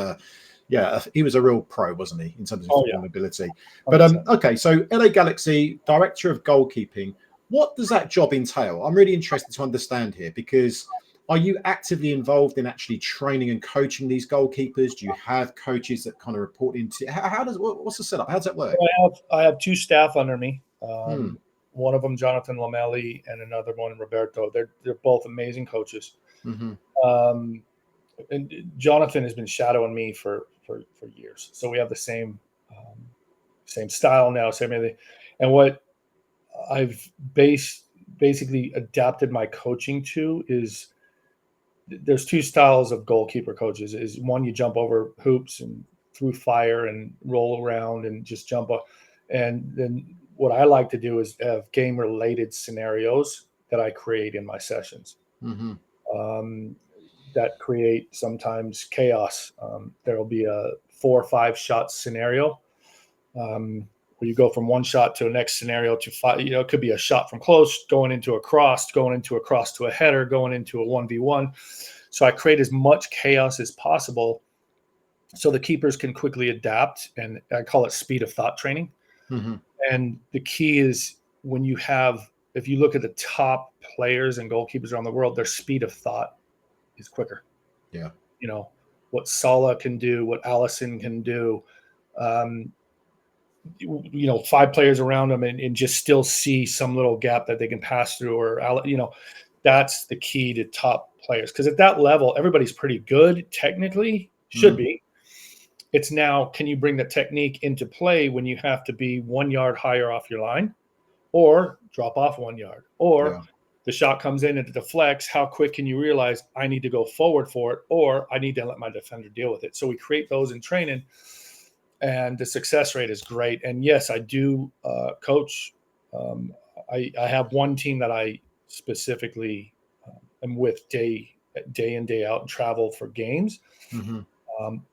he was a real pro, wasn't he, in terms of football ability? But okay, so LA Galaxy, director of goalkeeping. What does that job entail? I'm really interested to understand here, because are you actively involved in actually training and coaching these goalkeepers? Do you have coaches that kind of report into? What's the setup? How does that work? I have 2 staff under me. One of them, Jonathan Lamelli, and another one, Roberto. They're both amazing coaches. And Jonathan has been shadowing me for years, so we have the same style now, same everything. And what I've basically adapted my coaching to is there's 2 styles of goalkeeper coaches. Is one, you jump over hoops and through fire and roll around and just jump up, and then what I like to do is have game-related scenarios that I create in my sessions. that create sometimes chaos. There will be a 4 or 5 shot scenario where you go from one shot to the next scenario to 5. It could be a shot from close, going into a cross to a header, going into a 1v1. So I create as much chaos as possible so the keepers can quickly adapt, and I call it speed of thought training. Mm-hmm. And the key is if you look at the top players and goalkeepers around the world, their speed of thought is quicker. Yeah. What Salah can do, what Allison can do, 5 players around them and just still see some little gap that they can pass through, or, that's the key to top players. Because at that level, everybody's pretty good technically, should be. It's now, can you bring the technique into play when you have to be 1 yard higher off your line, or drop off 1 yard, or the shot comes in and it deflects? How quick can you realize I need to go forward for it, or I need to let my defender deal with it? So we create those in training, and the success rate is great. And yes, I do coach. I have one team that I specifically am with day in, day out, and travel for games. Mm-hmm.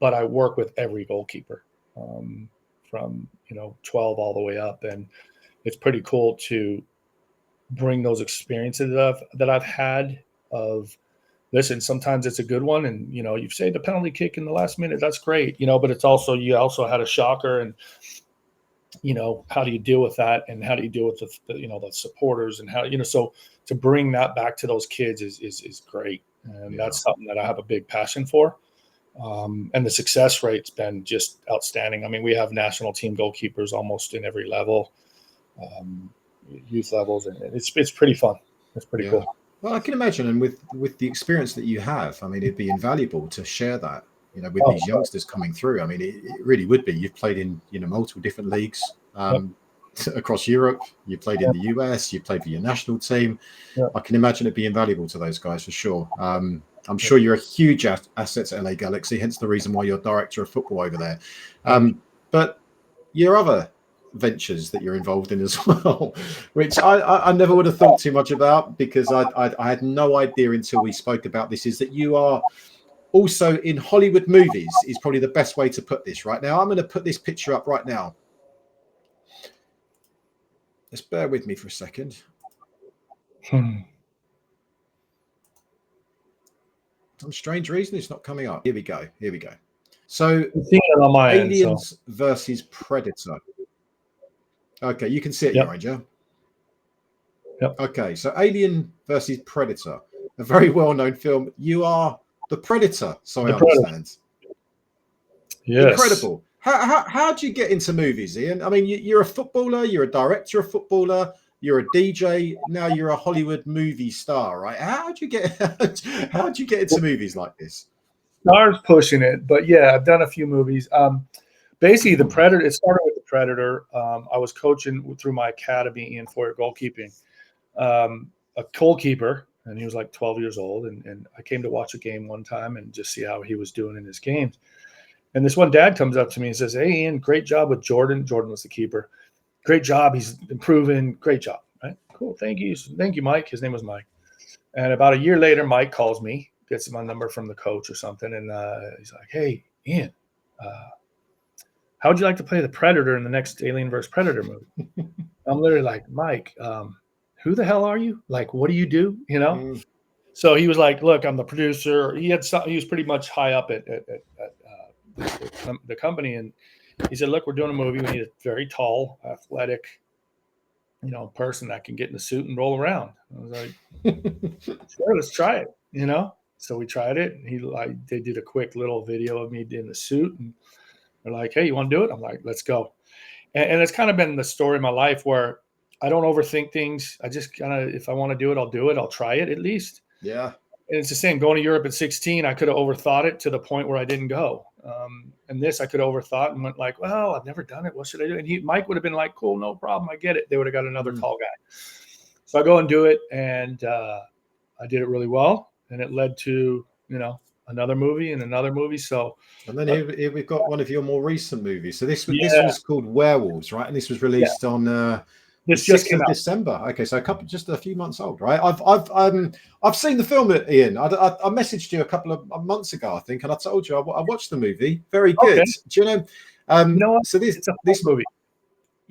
But I work with every goalkeeper from 12 all the way up, and it's pretty cool to bring those experiences that I've had of, listen, sometimes it's a good one, and you've saved a penalty kick in the last minute, that's great, but it's also, you also had a shocker, and how do you deal with that, and how do you deal with the supporters, and how, so to bring that back to those kids is great, and that's something that I have a big passion for. And the success rate's been just outstanding. I mean, we have national team goalkeepers almost in every level, youth levels, and it's pretty fun. It's pretty cool. Well, I can imagine, and with the experience that you have, I mean, it'd be invaluable to share that, with these youngsters coming through. I mean, it really would be. You've played in multiple different leagues across Europe. You played in the US. You played for your national team. I can imagine it'd be invaluable to those guys for sure. I'm sure you're a huge asset to LA Galaxy, hence the reason why you're director of football over there. But your other ventures that you're involved in as well, which I never would have thought too much about, because I had no idea until we spoke about this, is that you are also in Hollywood movies, is probably the best way to put this right now. I'm going to put this picture up right now. Just bear with me for a second. Some strange reason it's not coming up. Here we go. So Aliens versus Predator. Okay, you can see it, Ranger. Yep. Okay, so Alien versus Predator, a very well-known film. You are the Predator, so I understand. Yes. Incredible. How do you get into movies, Ian? I mean, you're a footballer, you're a director of footballer, you're a DJ, now you're a Hollywood movie star, right? How do you get into movies like this? Stars pushing it, but yeah, I've done a few movies. Basically, the Predator. It started with the Predator. I was coaching through my academy in for goalkeeping, a goalkeeper, and he was like 12 years old. And I came to watch a game one time and just see how he was doing in his games. And this one dad comes up to me and says, "Hey, Ian, great job with Jordan." Jordan was the keeper. Great job. He's improving. Great job. Right? Cool. Thank you, Mike. His name was Mike. And about a year later, Mike calls me, gets my number from the coach or something, and he's like, "Hey, Ian, how would you like to play the Predator in the next Alien vs. Predator movie?" I'm literally like, "Mike, who the hell are you? Like, what do you do?" So he was like, "Look, I'm the producer." He was pretty much high up at the company, and he said, "Look, we're doing a movie. We need a very tall, athletic, person that can get in the suit and roll around." I was like, "Sure, let's try it." So we tried it. And they did a quick little video of me in the suit, and they're like, "Hey, you want to do it?" I'm like, "Let's go." And it's kind of been the story of my life where I don't overthink things. I just kind of, if I want to do it, I'll do it. I'll try it at least. Yeah. And it's the same. Going to Europe at 16, I could have overthought it to the point where I didn't go. And this, I could have overthought and went like, "Well, I've never done it. What should I do?" And Mike would have been like, "Cool, no problem. I get it." They would have got another tall guy. So I go and do it, and I did it really well. And it led to, another movie and another movie. So, and then here we've got one of your more recent movies. So this was called Werewolves, right? And this was released on This just 6th came of out. December. Okay, so just a few months old, right? I've seen the film, Ian. I messaged you a couple of months ago, I think, and I told you I watched the movie. Very good. Okay. Do you know? You know what? So It's a fun movie.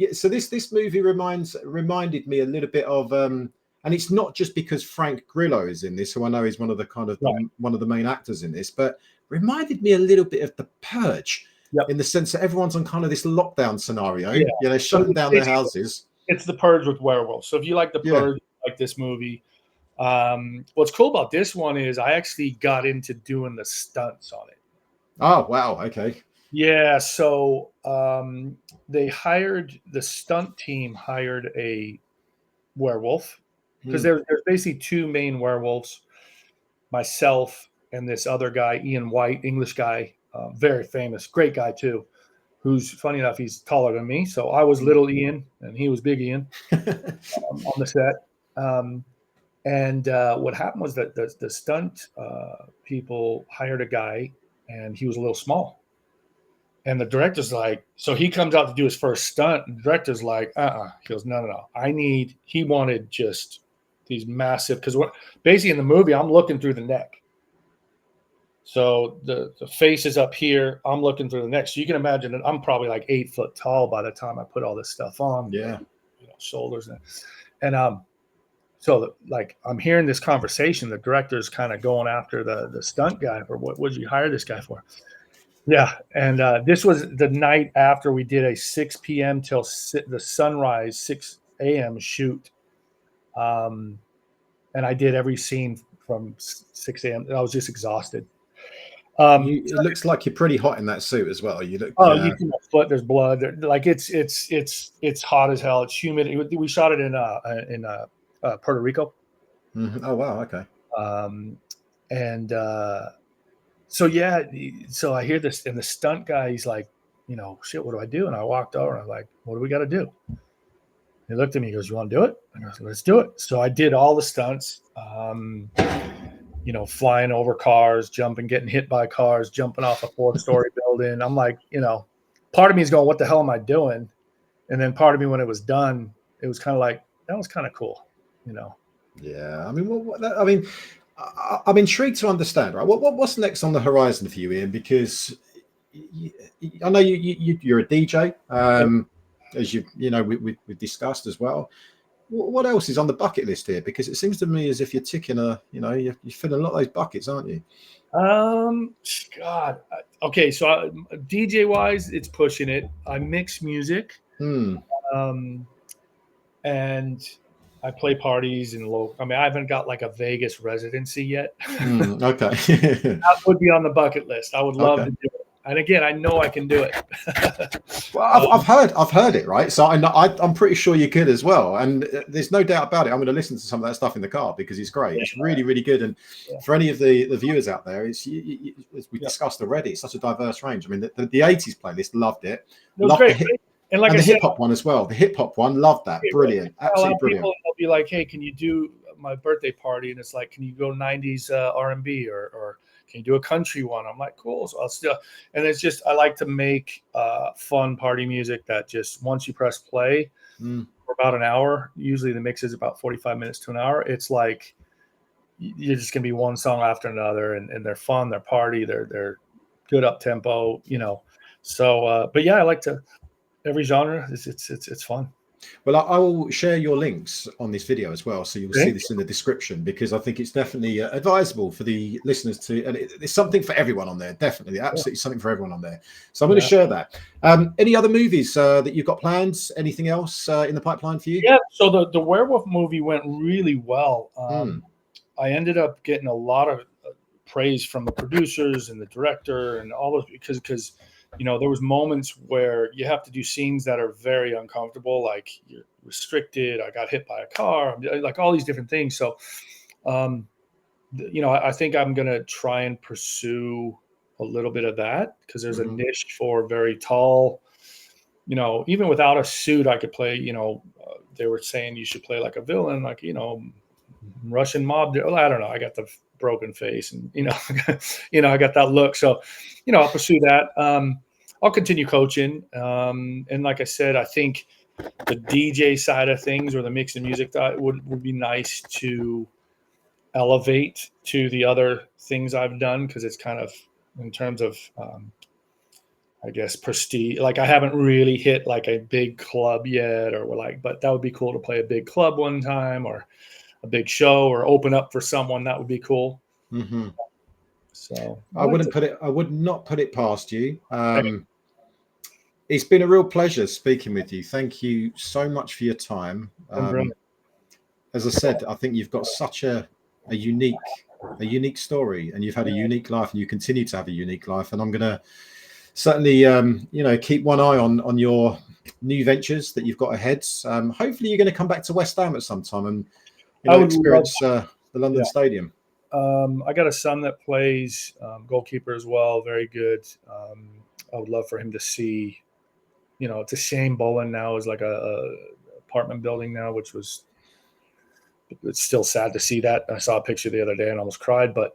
yeah. So this movie reminded me a little bit of and it's not just because Frank Grillo is in this, who I know is one of the Right. one of the main actors in this, but reminded me a little bit of The Purge. Yep. In the sense that everyone's on kind of this lockdown scenario. Yeah. They're shutting down their houses. It's The Purge with werewolves. So if you like The Purge, you like this movie. What's cool about this one is I actually got into doing the stunts on it. Oh, wow. Okay. Yeah. So the stunt team hired a werewolf because there's basically two main werewolves, myself and this other guy, Ian White, English guy, very famous, great guy too, who's funny enough, he's taller than me. So I was little Ian and he was big Ian on the set. And what happened was that the stunt people hired a guy and he was a little small. And the director's like, so he comes out to do his first stunt. And the director's like, He goes, no. He wanted just these massive, because basically in the movie, I'm looking through the neck. So the face is up here. I'm looking through the neck. So you can imagine that I'm probably like 8 foot tall by the time I put all this stuff on. Yeah. Shoulders. And so like I'm hearing this conversation. The director's kind of going after the stunt guy for what would you hire this guy for? Yeah, and this was the night after we did a 6 p.m. till the sunrise 6 a.m. shoot, and I did every scene from 6 a.m. I was just exhausted. It looks like you're pretty hot in that suit as well. You look. You see my foot. There's blood. Like it's hot as hell. It's humid. We shot it in Puerto Rico. Mm-hmm. Oh wow. Okay. So I hear this, and the stunt guy, he's like, shit, what do I do? And I walked over and I was like, what do we got to do? He looked at me, he goes, you want to do it? And I was like, let's do it. So I did all the stunts, flying over cars, getting hit by cars, jumping off a 4-story building. I'm like, part of me is going, what the hell am I doing? And then part of me, when it was done, it was kind of like, that was kind of cool, Yeah. I mean, I'm intrigued to understand, right? What's next on the horizon for you, Ian? Because I know you're a DJ, as we've discussed as well. What else is on the bucket list here? Because it seems to me as if you're ticking you're filling a lot of those buckets, aren't you? God. Okay, so DJ wise, it's pushing it. I mix music, and I play parties in local. I mean, I haven't got like a Vegas residency yet. Okay. That would be on the bucket list. I would love to do it. And again, I know I can do it. Well, I've heard it, right? So I'm pretty sure you could as well. And there's no doubt about it. I'm going to listen to some of that stuff in the car because it's great. Yeah. It's really, really good. And for any of the viewers out there, as we discussed already, it's such a diverse range. I mean, the 80s playlist, loved it. It was great. And the hip hop one as well. The hip hop one, loved that. Brilliant. Absolutely brilliant. People will be like, hey, can you do my birthday party? And it's like, can you go 90s R&B or can you do a country one? I'm like, cool. So I'll still, and it's just, I like to make fun party music that just once you press play for about an hour, usually the mix is about 45 minutes to an hour. It's like, you're just going to be one song after another and they're fun, they're party, they're good up tempo, So, but yeah, I like to, every genre, it's fun. Well, I will share your links on this video as well, so you'll see this in the description, because I think it's definitely advisable for the listeners to, and it's something for everyone on there, definitely, absolutely something for everyone on there. So I'm going to share that. Any other movies that you've got planned? Anything else in the pipeline for you? Yeah, so the werewolf movie went really well. I ended up getting a lot of praise from the producers and the director and all those, because there was moments where you have to do scenes that are very uncomfortable, like you're restricted. I got hit by a car, like all these different things. So, I think I'm going to try and pursue a little bit of that because there's a niche for very tall, even without a suit, I could play, they were saying you should play like a villain, like, Russian mob. I don't know. I got the broken face and, I got that look. So, I'll pursue that. I'll continue coaching. And like I said, I think the DJ side of things or the mix and music would be nice to elevate to the other things I've done, because it's kind of in terms of I guess prestige. Like I haven't really hit like a big club yet, or but that would be cool to play a big club one time, or a big show, or open up for someone. That would be cool. Mm-hmm. So I would not put it past you. It's been a real pleasure speaking with you. Thank you so much for your time. As I said, I think you've got such a unique story, and you've had a unique life, and you continue to have a unique life. And I'm going to certainly, keep one eye on your new ventures that you've got ahead. Hopefully, you're going to come back to West Ham at some time and experience the London Stadium. I got a son that plays goalkeeper as well. Very good. I would love for him to see. It's a shame Bolin now is like a apartment building now, which was. It's still sad to see that. I saw a picture the other day and almost cried. But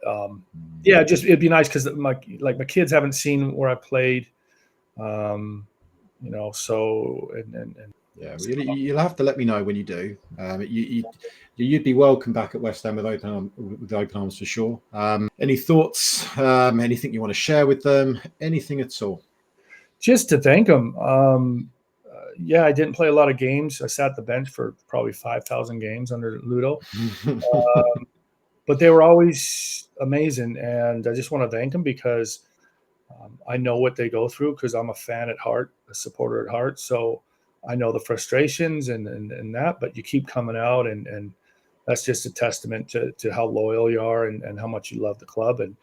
it'd be nice because my kids haven't seen where I played. So you'll have to let me know when you do. You'd be welcome back at West Ham with open arms for sure. Any thoughts? Anything you want to share with them? Anything at all? Just to thank them. I didn't play a lot of games. I sat the bench for probably 5,000 games under Ludo. But they were always amazing. And I just want to thank them because I know what they go through, because I'm a fan at heart, a supporter at heart. So I know the frustrations and that, but you keep coming out, and that's just a testament to how loyal you are and how much you love the club. And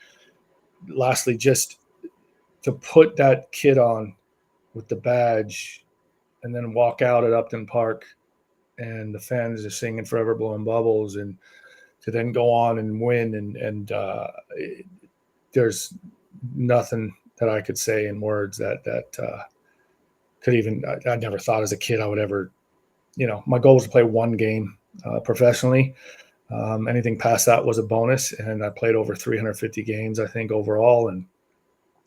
lastly, just to put that kid on with the badge and then walk out at Upton Park and the fans are singing Forever Blowing Bubbles, and to then go on and win. And there's nothing that I could say in words that could even, I never thought as a kid I would ever, my goal was to play one game professionally. Anything past that was a bonus. And I played over 350 games, I think, overall.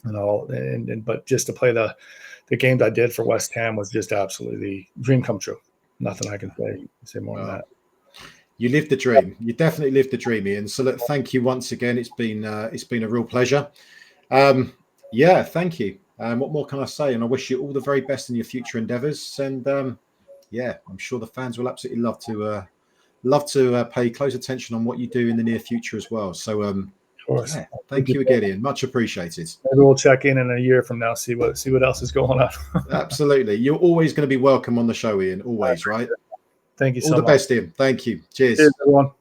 But just to play the games I did for West Ham was just absolutely the dream come true. Nothing I can say more than that. You lived the dream. You definitely lived the dream, Ian. So look, thank you once again. It's been a real pleasure. Thank you. What more can I say? And I wish you all the very best in your future endeavours. And I'm sure the fans will absolutely love to pay close attention on what you do in the near future as well. So thank you again, Ian. Much appreciated. Maybe we'll check in a year from now, see what else is going on. Absolutely. You're always going to be welcome on the show, Ian. Always, right? Thank you so much. All the best, Ian. Thank you. Cheers. Cheers, everyone.